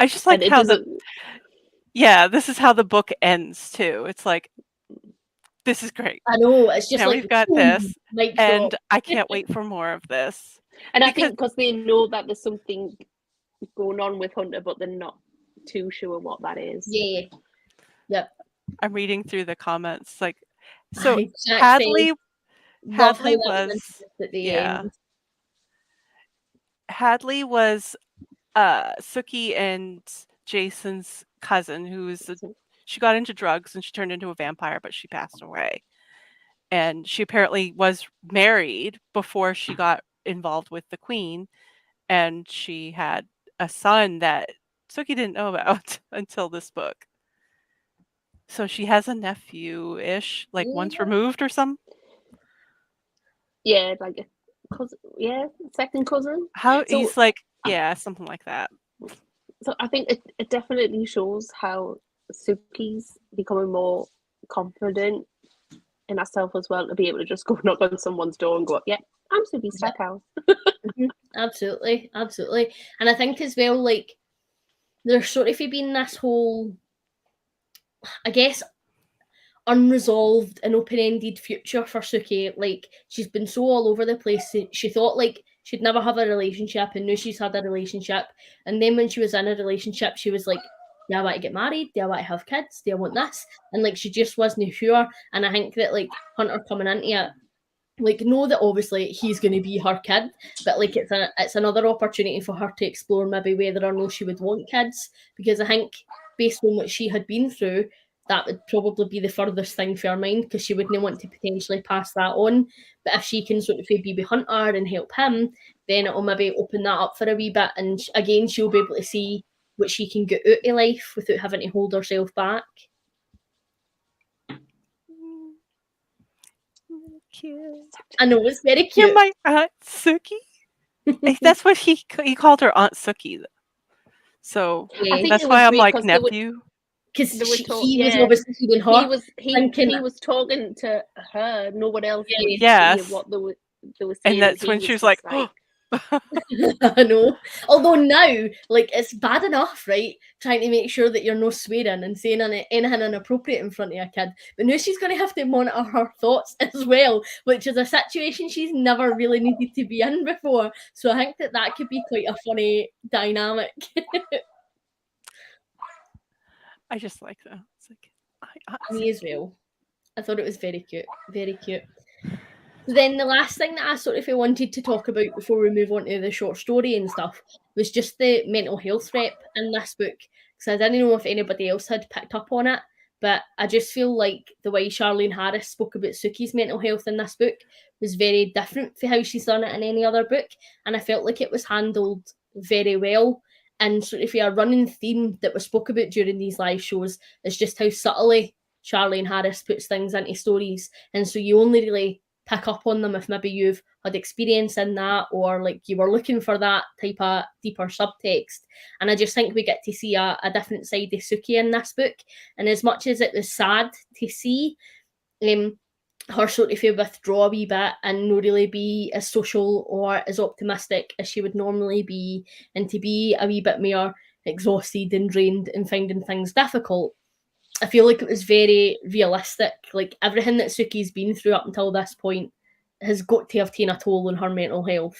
[SPEAKER 2] I just like how this is how the book ends too. It's like, this is great.
[SPEAKER 1] I know, it's just like
[SPEAKER 2] we've got this, and I can't wait for more of this.
[SPEAKER 3] And I think because they know that there's something going on with Hunter, but they're not too sure what that is.
[SPEAKER 1] Yeah. Yep.
[SPEAKER 2] I'm reading through the comments. Like, so
[SPEAKER 1] Jack
[SPEAKER 2] Hadley
[SPEAKER 1] love how
[SPEAKER 2] Hadley
[SPEAKER 1] that was
[SPEAKER 2] was
[SPEAKER 1] introduced at the
[SPEAKER 2] yeah.
[SPEAKER 1] end.
[SPEAKER 2] Hadley was Sookie and Jason's cousin, she got into drugs and she turned into a vampire, but she passed away. And she apparently was married before she got involved with the Queen, and she had a son that Sookie didn't know about until this book. So she has a nephew-ish, like once removed or something.
[SPEAKER 3] Yeah, like a cousin. Yeah, second cousin.
[SPEAKER 2] He's like, yeah, something like that.
[SPEAKER 3] So I think it definitely shows how Sookie's becoming more confident in herself as well, to be able to just go knock on someone's door and go, yeah, I'm Sookie's Tech House.
[SPEAKER 1] Absolutely, absolutely. And I think as well, like, there's sort of been this whole, I guess, unresolved and open-ended future for Sookie. Like, she's been so all over the place. She thought like she'd never have a relationship, and now she's had a relationship. And then when she was in a relationship, she was like, do I want to get married? Do I want to have kids? Do I want this? And like, she just wasn't sure. And I think that like Hunter coming into it, like, know that obviously he's going to be her kid, but like it's another opportunity for her to explore maybe whether or not she would want kids, because I think based on what she had been through, that would probably be the furthest thing for her mind, because she wouldn't want to potentially pass that on. But if she can sort of be with Hunter and help him, then it'll maybe open that up for a wee bit, and again she'll be able to see what she can get out of life without having to hold herself back.
[SPEAKER 2] Cute.
[SPEAKER 1] I know, it's very cute.
[SPEAKER 2] You're my Aunt Sookie. That's what he called her, Aunt Sookie. So
[SPEAKER 1] Yeah.
[SPEAKER 2] that's why I'm like nephew.
[SPEAKER 1] Because he was obviously feeling her.
[SPEAKER 3] He was talking to her. No one else would
[SPEAKER 2] hear
[SPEAKER 3] what they were saying.
[SPEAKER 2] And that's when she was like, oh.
[SPEAKER 1] I know. Although now, like, it's bad enough, right? Trying to make sure that you're not swearing and saying anything inappropriate in front of a kid. But now she's going to have to monitor her thoughts as well, which is a situation she's never really needed to be in before. So I think that could be quite a funny dynamic.
[SPEAKER 2] I just like that. It's like,
[SPEAKER 1] me as well. I thought it was very cute. Very cute. So then the last thing that I sort of wanted to talk about before we move on to the short story and stuff was just the mental health rep in this book. Because I didn't know if anybody else had picked up on it, but I just feel like the way Charlene Harris spoke about Sookie's mental health in this book was very different from how she's done it in any other book. And I felt like it was handled very well. And sort of a running theme that was spoke about during these live shows is just how subtly Charlene Harris puts things into stories. And so you only really pick up on them if maybe you've had experience in that, or like you were looking for that type of deeper subtext. And I just think we get to see a different side of Sookie in this book. And as much as it was sad to see her sort of withdraw a wee bit and not really be as social or as optimistic as she would normally be, and to be a wee bit more exhausted and drained and finding things difficult, I feel like it was very realistic. Like, everything that Sookie's been through up until this point has got to have taken a toll on her mental health.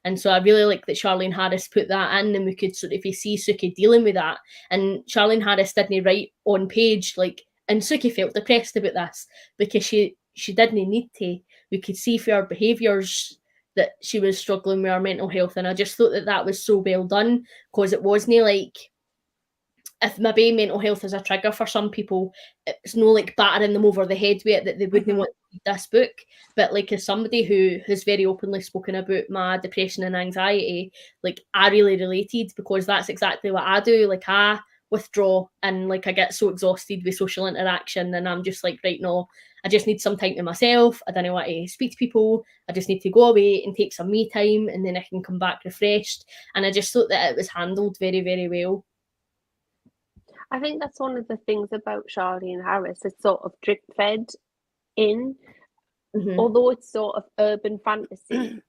[SPEAKER 1] And so I really like that Charlene Harris put that in, and we could sort of see Sookie dealing with that. And Charlene Harris didn't write on page, like, and Sookie felt depressed about this, because she didn't need to. We could see for her behaviours that she was struggling with her mental health. And I just thought that was so well done, because it wasn't like, if maybe mental health is a trigger for some people, it's no like battering them over the head with it that they wouldn't want to read this book. But like, as somebody who has very openly spoken about my depression and anxiety, like, I really related, because that's exactly what I do. Like, I withdraw and like I get so exhausted with social interaction, and I'm just like, right, no, I just need some time to myself. I don't want to speak to people. I just need to go away and take some me time, and then I can come back refreshed. And I just thought that it was handled very, very well.
[SPEAKER 3] I think that's one of the things about Charlene Harris. It's sort of drip fed in, although it's sort of urban fantasy.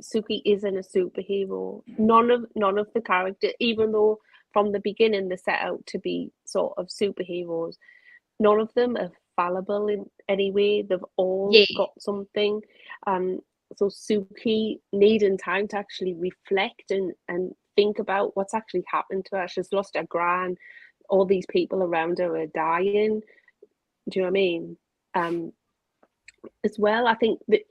[SPEAKER 3] Sookie isn't a superhero. None of the characters, even though from the beginning they set out to be sort of superheroes, none of them are fallible in any way. They've all got something. So Sookie needing time to actually reflect and think about what's actually happened to her. She's lost her gran. All these people around her are dying. Do you know what I mean? As well, I think that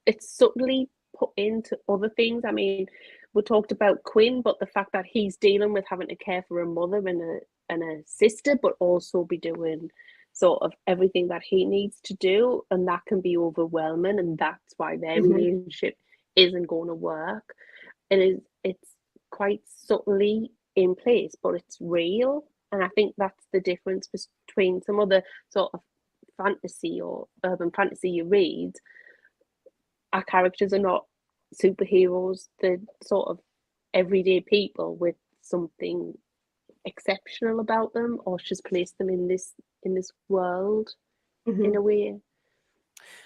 [SPEAKER 3] it's subtly put into other things. I mean, we talked about Quinn, but the fact that he's dealing with having to care for a mother and a sister, but also be doing sort of everything that he needs to do, and that can be overwhelming, and that's why their relationship isn't going to work. It's quite subtly in place, but it's real, and I think that's the difference between some other sort of fantasy or urban fantasy you read. Our characters are not superheroes, they're sort of everyday people with something exceptional about them, or she's placed them in this world in a way.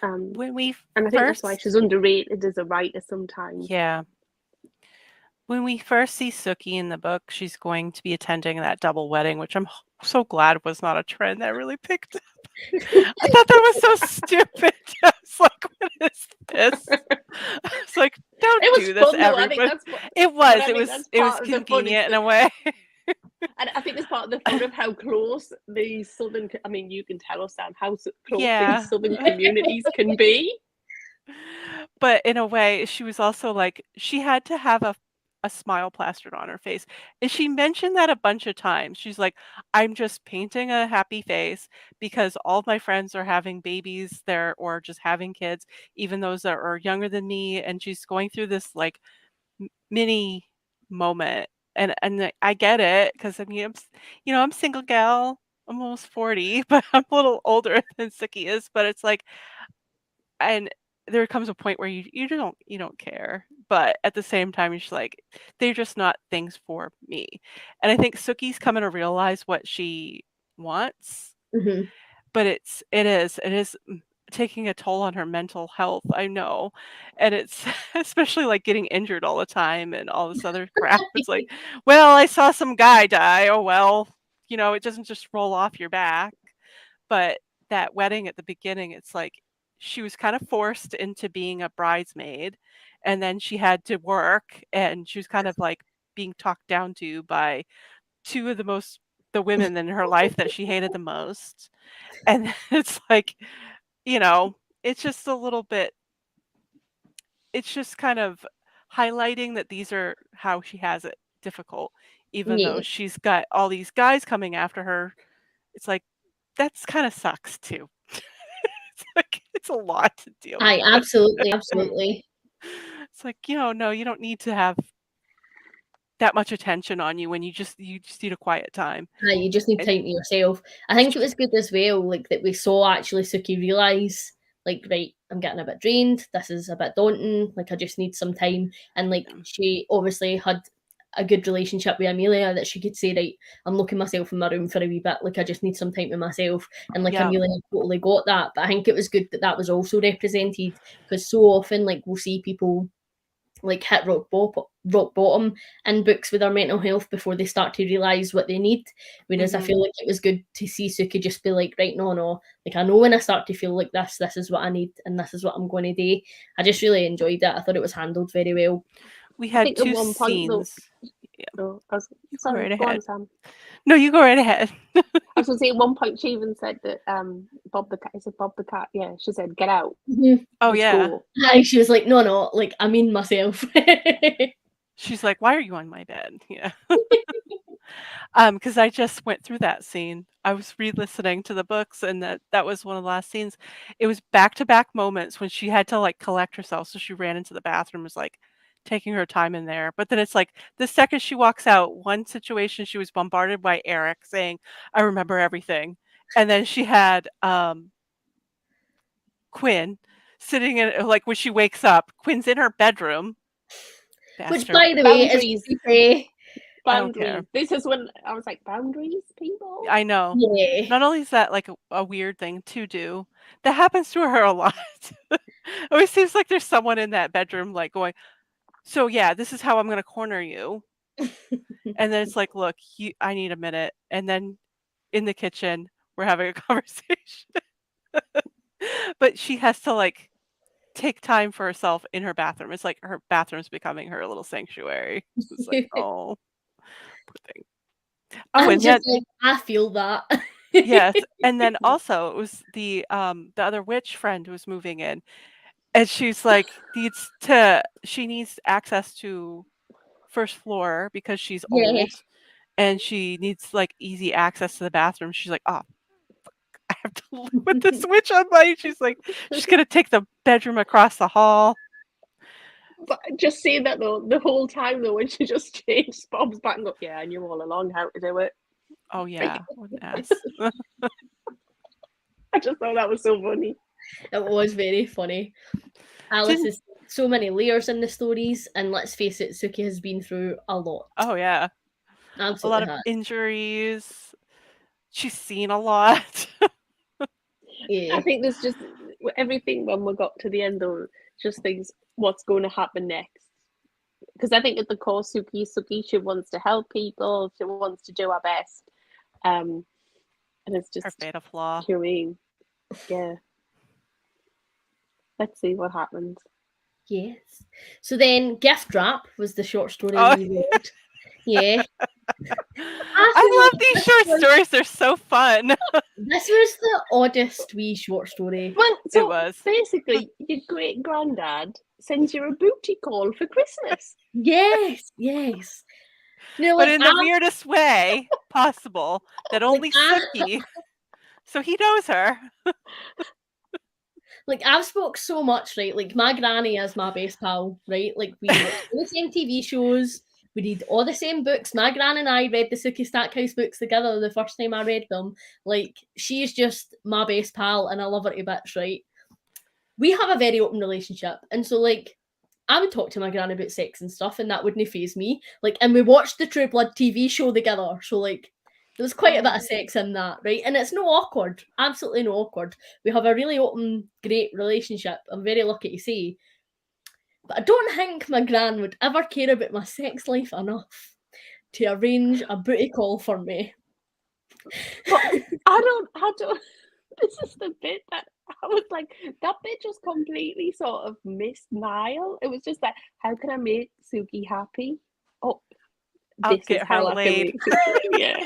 [SPEAKER 2] When we
[SPEAKER 3] and I think that's why she's underrated as a writer sometimes.
[SPEAKER 2] Yeah. When we first see Sookie in the book, she's going to be attending that double wedding, which I'm so glad was not a trend that really picked up. I thought that was so stupid. I was like, what is this? It's like, don't do this, everybody. It was convenient in a way.
[SPEAKER 3] And I think it's part of the fun of how close these southern, I mean, you can tell us, Sam, how close these southern communities can be.
[SPEAKER 2] But in a way, she was also like, she had to have a smile plastered on her face. And she mentioned that a bunch of times. She's like, I'm just painting a happy face because all of my friends are having babies there or just having kids, even those that are younger than me. And she's going through this like mini moment. And I get it because I mean, I'm single gal. I'm almost 40, but I'm a little older than Sookie is. But it's like, and there comes a point where you don't care, but at the same time, you're just like, they're just not things for me. And I think Sookie's coming to realize what she wants, but it is taking a toll on her mental health. I know, and it's especially like getting injured all the time and all this other crap. It's like, well, I saw some guy die. Oh well, it doesn't just roll off your back. But that wedding at the beginning, it's like she was kind of forced into being a bridesmaid, and then she had to work, and she was kind of like being talked down to by two of the women in her life that she hated the most. And it's like, it's just a little bit, it's just kind of highlighting that these are how she has it difficult, even though she's got all these guys coming after her. It's like, that's kind of sucks too. It's like, it's a lot to deal with.
[SPEAKER 1] Absolutely.
[SPEAKER 2] It's like, no, you don't need to have that much attention on you when you just need a quiet time.
[SPEAKER 1] You just need time to yourself. I think it was good as well, like that we saw actually Sookie realise, like, right, I'm getting a bit drained, this is a bit daunting, like I just need some time. And like she obviously had a good relationship with Amelia that she could say, right, I'm looking myself in my room for a wee bit, like I just need some time to myself. And like Amelia totally got that. But I think it was good that was also represented, because so often like we'll see people like hit rock bottom in books with their mental health before they start to realise what they need. Whereas I feel like it was good to see Sookie just be like, right, no, like I know when I start to feel like this is what I need and this is what I'm going to do. I just really enjoyed it. I thought it was handled very well.
[SPEAKER 2] We had two scenes.
[SPEAKER 3] Go on, Sam.
[SPEAKER 2] No, you go right ahead.
[SPEAKER 3] I was going to say at one point she even said that Bob the cat, yeah, she said, get out.
[SPEAKER 2] Oh yeah.
[SPEAKER 1] She was like, no, like I mean myself.
[SPEAKER 2] She's like, why are you on my bed? Yeah. Because I just went through that scene. I was re-listening to the books, and that was one of the last scenes. It was back-to-back moments when she had to like collect herself, so she ran into the bathroom, was like taking her time in there. But then it's like the second she walks out, one situation she was bombarded by Eric saying, I remember everything. And then she had Quinn sitting in, like when she wakes up, Quinn's in her bedroom.
[SPEAKER 1] Bastard. Which, by the way,
[SPEAKER 3] boundaries. This is when I was like, boundaries, people?
[SPEAKER 2] I know.
[SPEAKER 1] Yeah.
[SPEAKER 2] Not only is that like a weird thing to do, that happens to her a lot. It always seems like there's someone in that bedroom like going, so yeah, this is how I'm going to corner you. And then it's like, look, I need a minute. And then in the kitchen, we're having a conversation. But she has to like take time for herself in her bathroom. It's like her bathroom's becoming her little sanctuary. It's like, oh, poor thing. Oh,
[SPEAKER 1] I'm
[SPEAKER 2] and
[SPEAKER 1] just
[SPEAKER 2] yet,
[SPEAKER 1] like, I feel that.
[SPEAKER 2] yes, and then also it was the other witch friend who was moving in, and she's like she needs access to first floor because she's
[SPEAKER 1] Yeah.
[SPEAKER 2] old and she needs like easy access to the bathroom. She's like, oh, I have to live with this witch on my. She's like, she's gonna take the bedroom across the hall.
[SPEAKER 3] But just saying that though, the whole time though, when she just changed Bob's back and go, yeah, I knew all along how to do it.
[SPEAKER 2] Oh yeah, what an ass.
[SPEAKER 3] I just thought that was so funny.
[SPEAKER 1] It was very funny. Alice has so many layers in the stories, and let's face it, Sookie has been through a lot.
[SPEAKER 2] Oh yeah,
[SPEAKER 1] Absolutely
[SPEAKER 2] a lot of
[SPEAKER 1] has.
[SPEAKER 2] injuries. She's seen a lot.
[SPEAKER 1] Yeah.
[SPEAKER 3] I think there's just everything when we got to the end though, just things what's going to happen next. Because I think at the core, Sookie, she wants to help people. She wants to do her best. And it's just
[SPEAKER 2] Her fatal flaw.
[SPEAKER 3] humane. Yeah. Let's see what happens.
[SPEAKER 1] Yes. So then, Gift Wrap was the short story
[SPEAKER 2] Oh.
[SPEAKER 1] we read. Yeah.
[SPEAKER 2] I love these short stories. They're so fun.
[SPEAKER 1] This was the oddest wee short story.
[SPEAKER 3] Well, so
[SPEAKER 2] It was.
[SPEAKER 3] basically, your great granddad sends you a booty call for Christmas.
[SPEAKER 1] Yes, yes. No,
[SPEAKER 2] But
[SPEAKER 1] like,
[SPEAKER 2] in the weirdest way possible that only
[SPEAKER 1] Like,
[SPEAKER 2] Sookie. So he knows her.
[SPEAKER 1] like, I've spoke so much, right? Like, my granny is my best pal, right? Like, we watch all the same TV shows, we read all the same books. My gran and I read the Sookie Stackhouse books together the first time I read them. Like, she's just my best pal, and I love her to bits, right? We have a very open relationship, and so, like, I would talk to my gran about sex and stuff, and that wouldn't faze me. Like, and we watched the True Blood TV show together, so, like, there's quite a bit of sex in that, right? And it's no awkward, absolutely no awkward. We have a really open, great relationship. I'm very lucky to say. But I don't think my gran would ever care about my sex life enough to arrange a booty call for me.
[SPEAKER 3] But I don't. This is the bit that I was like, that bit just completely sort of missed Niall. It was just like, how can I make Sookie happy? Oh,
[SPEAKER 2] I'll
[SPEAKER 3] this
[SPEAKER 2] get
[SPEAKER 3] is how
[SPEAKER 2] her
[SPEAKER 3] I
[SPEAKER 2] laid.
[SPEAKER 3] can make Sookie. Yeah.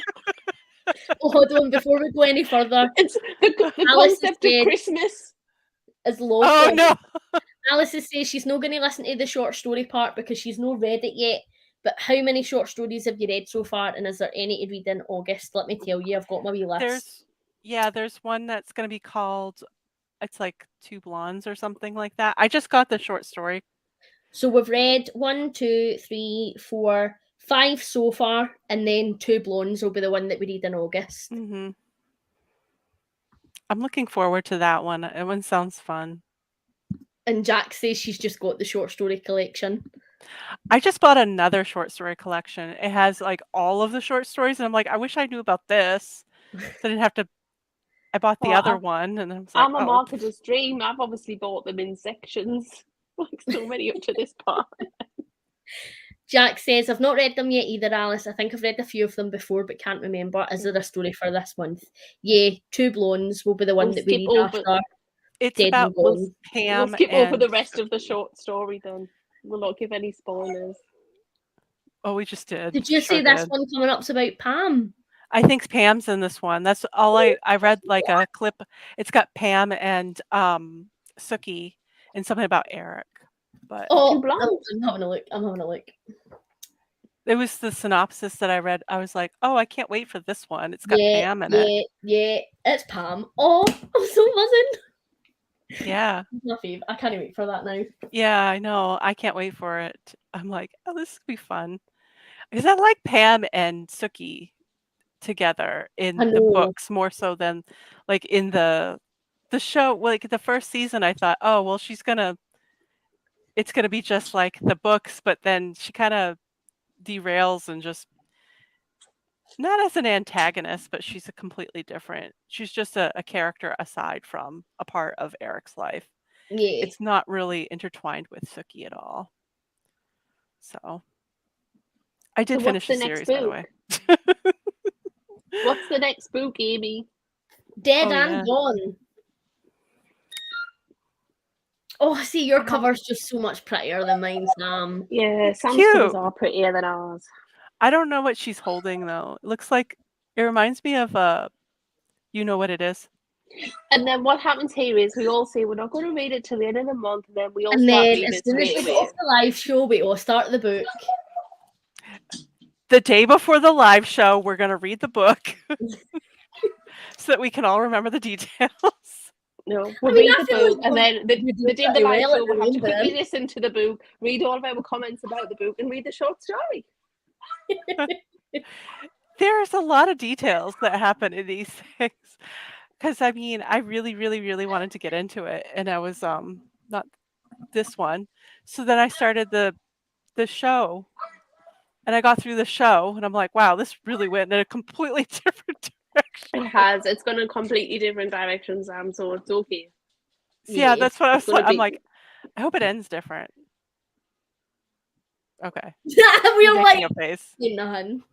[SPEAKER 1] Oh, hold on, before we go any further,
[SPEAKER 3] It's the
[SPEAKER 1] Alice
[SPEAKER 3] concept
[SPEAKER 1] said-
[SPEAKER 3] of Christmas.
[SPEAKER 1] is local.
[SPEAKER 2] Oh no.
[SPEAKER 1] Alice says she's not going to listen to the short story part because she's not read it yet. But how many short stories have you read so far, and is there any to read in August? Let me tell you, I've got my wee list.
[SPEAKER 2] There's one that's going to be called, it's like Two Blondes or something like that. I just got the short story.
[SPEAKER 1] So we've read 1, 2, 3, 4, 5 so far, and then Two Blondes will be the one that we read in August.
[SPEAKER 2] Mm-hmm. I'm looking forward to that one. That one sounds fun.
[SPEAKER 1] And Jack says she's just got the short story collection.
[SPEAKER 2] I just bought another short story collection. It has like all of the short stories, and I'm like, I wish I knew about this. So I didn't have to. I bought the other one, and I was like,
[SPEAKER 3] I'm a marketer's dream. I've obviously bought them in sections, like so many up to this part.
[SPEAKER 1] Jack says, I've not read them yet either, Alice. I think I've read a few of them before, but can't remember. Is there a story for this month? Yeah, Two Blondes will be the one that we read after.
[SPEAKER 2] It's
[SPEAKER 1] Dead
[SPEAKER 2] about
[SPEAKER 1] and Gone.
[SPEAKER 2] Pam.
[SPEAKER 3] We'll skip over the rest of the short story then. We'll not give any spoilers.
[SPEAKER 2] Oh, we just did.
[SPEAKER 1] Did you say this one coming up's about Pam?
[SPEAKER 2] I think Pam's in this one. That's all I read like a clip. It's got Pam and Sookie and something about Eric. But
[SPEAKER 1] I'm having a look. I'm having a look.
[SPEAKER 2] It was the synopsis that I read. I was like, oh, I can't wait for this one. It's got Pam in it.
[SPEAKER 1] Yeah, it's Pam. Oh, I'm so buzzing.
[SPEAKER 2] Yeah.
[SPEAKER 1] My fave. I can't wait for that now.
[SPEAKER 2] Yeah, I know. I can't wait for it. I'm like, oh, this will be fun. Because I like Pam and Sookie together in the books more so than like in the show. Like the first season, I thought, oh, well, it's gonna be just like the books, but then she kind of derails and just not as an antagonist, but she's a completely different. She's just a character aside from a part of Eric's life.
[SPEAKER 1] Yeah.
[SPEAKER 2] It's not really intertwined with Sookie at all. So I did finish the series, by the way.
[SPEAKER 3] What's the next book, Amy?
[SPEAKER 1] Dead and Gone. Oh, see, your cover's just so much prettier than mine, Sam.
[SPEAKER 3] Yeah, Sam's
[SPEAKER 2] Cute.
[SPEAKER 3] covers are prettier than ours.
[SPEAKER 2] I don't know what she's holding though. It looks like it reminds me of you know what it is.
[SPEAKER 3] And then what happens here is we all say we're not going to read it till the end of the month, and then we all
[SPEAKER 1] And
[SPEAKER 3] start
[SPEAKER 1] then
[SPEAKER 3] reading
[SPEAKER 1] as
[SPEAKER 3] it
[SPEAKER 1] soon as
[SPEAKER 3] straight
[SPEAKER 1] we get
[SPEAKER 3] away.
[SPEAKER 1] off the live show, we all start the book.
[SPEAKER 2] The day before the live show, we're gonna read the book so that we can all remember the details.
[SPEAKER 3] No, we'll
[SPEAKER 1] I mean,
[SPEAKER 3] read
[SPEAKER 1] I
[SPEAKER 3] the
[SPEAKER 1] feel
[SPEAKER 3] book,
[SPEAKER 1] like
[SPEAKER 3] and then the
[SPEAKER 1] we do
[SPEAKER 3] day of the
[SPEAKER 1] pretty
[SPEAKER 3] live
[SPEAKER 1] well at
[SPEAKER 3] show,
[SPEAKER 1] the
[SPEAKER 3] we'll have to
[SPEAKER 1] moment.
[SPEAKER 3] quickly listen to the book, read all of our comments about the book, and read the short story.
[SPEAKER 2] There's a lot of details that happen in these things. Because I mean, I really, really, really wanted to get into it, and I was not this one. So then I started the show, and I got through the show, and I'm like, wow, this really went in a completely different direction.
[SPEAKER 3] It has. It's gone in completely different directions, Sam. So it's okay.
[SPEAKER 2] Yeah, that's what I was like. I'm
[SPEAKER 3] be-
[SPEAKER 2] like, I hope it ends different. Okay.
[SPEAKER 1] We're
[SPEAKER 2] You're
[SPEAKER 1] like,
[SPEAKER 2] making a face.
[SPEAKER 1] none.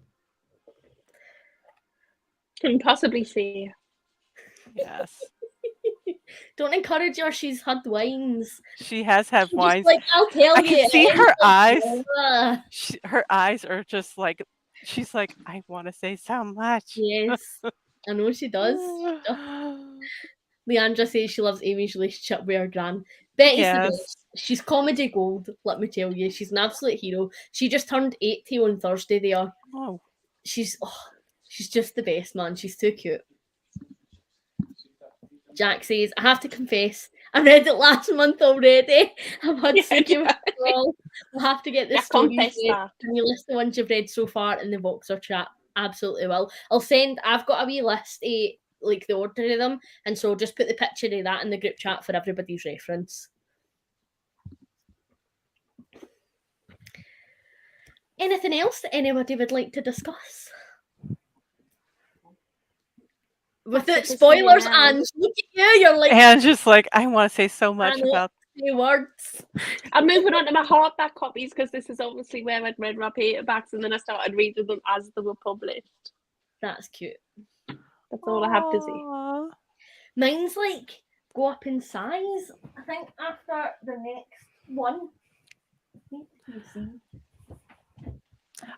[SPEAKER 3] Can possibly see.
[SPEAKER 2] Yes.
[SPEAKER 1] Don't encourage her. She's had wines.
[SPEAKER 2] She has had
[SPEAKER 1] She's
[SPEAKER 2] wines.
[SPEAKER 1] like, I'll tell
[SPEAKER 2] I
[SPEAKER 1] you.
[SPEAKER 2] can see
[SPEAKER 1] and
[SPEAKER 2] her
[SPEAKER 1] it's like,
[SPEAKER 2] eyes.
[SPEAKER 1] "Ah."
[SPEAKER 2] Her eyes are just like, she's like, I want to say so much.
[SPEAKER 1] Yes, I know she does. Leandra says she loves Amy's relationship with her gran. Betty's the
[SPEAKER 2] Yes.
[SPEAKER 1] best. She's comedy gold, let me tell you. She's an absolute hero. She just turned 80 on Thursday there.
[SPEAKER 2] Oh.
[SPEAKER 1] She's just the best, man. She's too cute. Jack says, I have to confess, I read it last month already. I've had sookie withdrawal. We'll have to get the stories read. Can you list the ones you've read so far in the Voxer chat? Absolutely will. I've got a wee list of like the order of them, and so just put the picture of that in the group chat for everybody's reference. Anything else that anybody would like to discuss? Without spoilers, and look at you, you're like,
[SPEAKER 2] and just like, I want to say so much about
[SPEAKER 1] words.
[SPEAKER 3] I'm moving on to my hardback copies because this is obviously where I'd read my paperbacks, and then I started reading them as they were published.
[SPEAKER 1] That's cute.
[SPEAKER 3] That's all I have to say.
[SPEAKER 1] Mine's like go up in size. I think after the next one.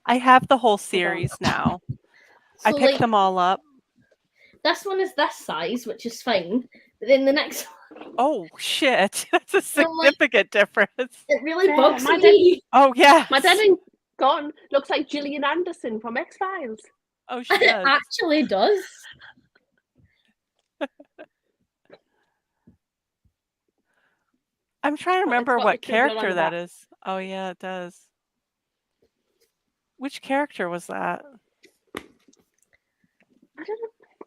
[SPEAKER 2] I have the whole series now.
[SPEAKER 1] So
[SPEAKER 2] I picked them all up.
[SPEAKER 1] This one is this size, which is fine. But then the next one.
[SPEAKER 2] Oh shit! That's a significant difference.
[SPEAKER 1] It really bugs me.
[SPEAKER 2] Oh yeah.
[SPEAKER 3] My dad ain't gone. Looks like Gillian Anderson from X-Files.
[SPEAKER 2] Oh shit.
[SPEAKER 1] It actually does.
[SPEAKER 2] I'm trying to remember what character that is. Oh yeah, it does. Which character was that?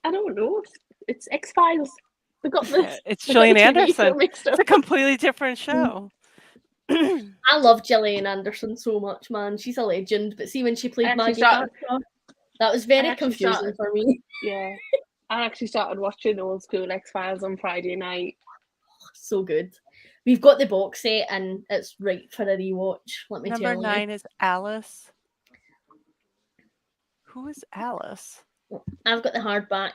[SPEAKER 3] I don't know. It's X-Files. We got this.
[SPEAKER 2] It's Gillian Anderson. It's a completely different show.
[SPEAKER 1] I love Gillian Anderson so much, man. She's a legend. But see, when she played Maggie Thatcher, that was very confusing for me.
[SPEAKER 3] Yeah. I actually started watching old school X-Files on Friday night.
[SPEAKER 1] So good. We've got the box set and it's right for a rewatch. Let me tell you.
[SPEAKER 2] Number 9 is Alice. Who is Alice?
[SPEAKER 1] I've got the hardback.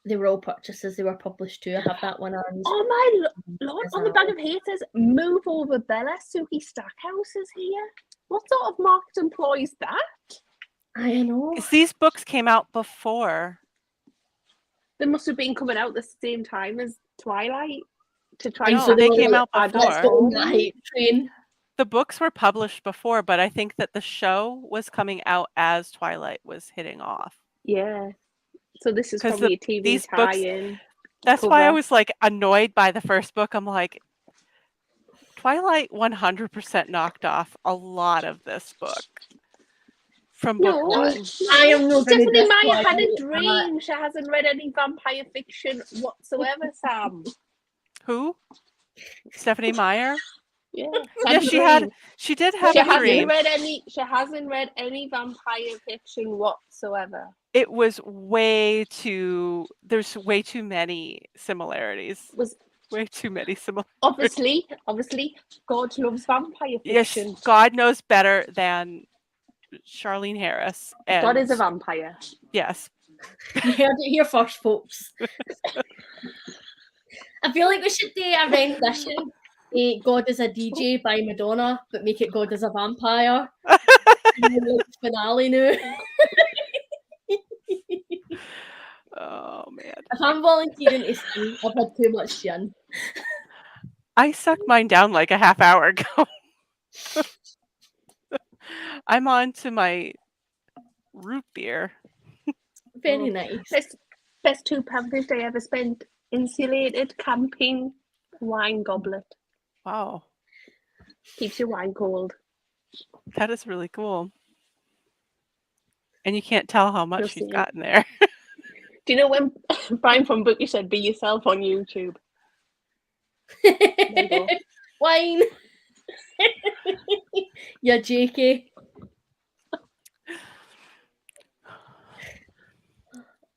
[SPEAKER 1] They were all purchases. They were published too. I have that one. And
[SPEAKER 3] oh my lord! On the back of here it says, "Move over, Bella. Sookie Stackhouse is here." What sort of market employs that?
[SPEAKER 1] I know.
[SPEAKER 2] These books came out before.
[SPEAKER 3] They must have been coming out the same time as Twilight.
[SPEAKER 2] To try. No, they came out before.
[SPEAKER 1] Train.
[SPEAKER 2] The books were published before, but I think that the show was coming out as Twilight was hitting off.
[SPEAKER 3] Yeah. So this is probably a TV tie-in.
[SPEAKER 2] That's why I was like annoyed by the first book. I'm like, Twilight 100% knocked off a lot of this book from book one.
[SPEAKER 1] I am not.
[SPEAKER 3] Stephanie Meyer had a dream. She hasn't read any vampire fiction whatsoever, Sam.
[SPEAKER 2] Who? Stephanie Meyer?
[SPEAKER 3] Yeah.
[SPEAKER 2] She did have a dream.
[SPEAKER 3] She hasn't read any vampire fiction whatsoever.
[SPEAKER 2] It was there's way too many similarities. Way too many similarities.
[SPEAKER 3] Obviously, God loves vampire fiction.
[SPEAKER 2] Yes, God knows better than Charlene Harris. And
[SPEAKER 3] God is a vampire.
[SPEAKER 2] Yes.
[SPEAKER 1] You heard it here first, folks. I feel like we should do a rendition God is a DJ by Madonna, but make it God is a vampire. Finale now.
[SPEAKER 2] Oh man.
[SPEAKER 1] If I'm volunteering to sing, I've had too much gin.
[SPEAKER 2] I sucked mine down like a half hour ago. I'm on to my root beer.
[SPEAKER 1] Very nice.
[SPEAKER 3] Best £2 I ever spent. Insulated camping wine goblet.
[SPEAKER 2] Wow.
[SPEAKER 3] Keeps your wine cold.
[SPEAKER 2] That is really cool. And you can't tell how much she's
[SPEAKER 3] see.
[SPEAKER 2] gotten there.
[SPEAKER 3] Do you know when Brian from Bookie said be yourself on YouTube?
[SPEAKER 1] Wine. Yeah, JK.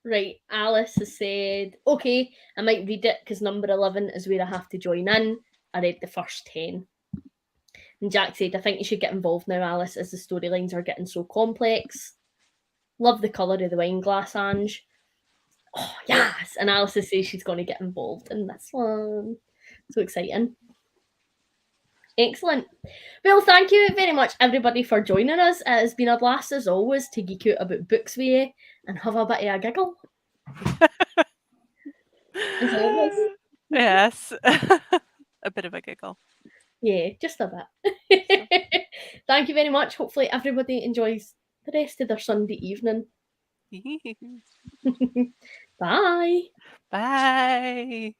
[SPEAKER 1] Right, Alice has said, okay, I might read it because number 11 is where I have to join in. I read the first 10. And Jack said, I think you should get involved now, Alice, as the storylines are getting so complex. Love the colour of the wine glass, Ange. Oh, yes. And Alice says she's going to get involved in this one. So exciting. Excellent. Well, thank you very much, everybody, for joining us. It has been a blast, as always, to geek out about books with you and have a bit of a giggle. As always.
[SPEAKER 2] Yes. A bit of a giggle.
[SPEAKER 1] Yeah, just a bit. Thank you very much. Hopefully everybody enjoys the rest of their Sunday evening.
[SPEAKER 2] Bye.
[SPEAKER 1] Bye.
[SPEAKER 2] Bye.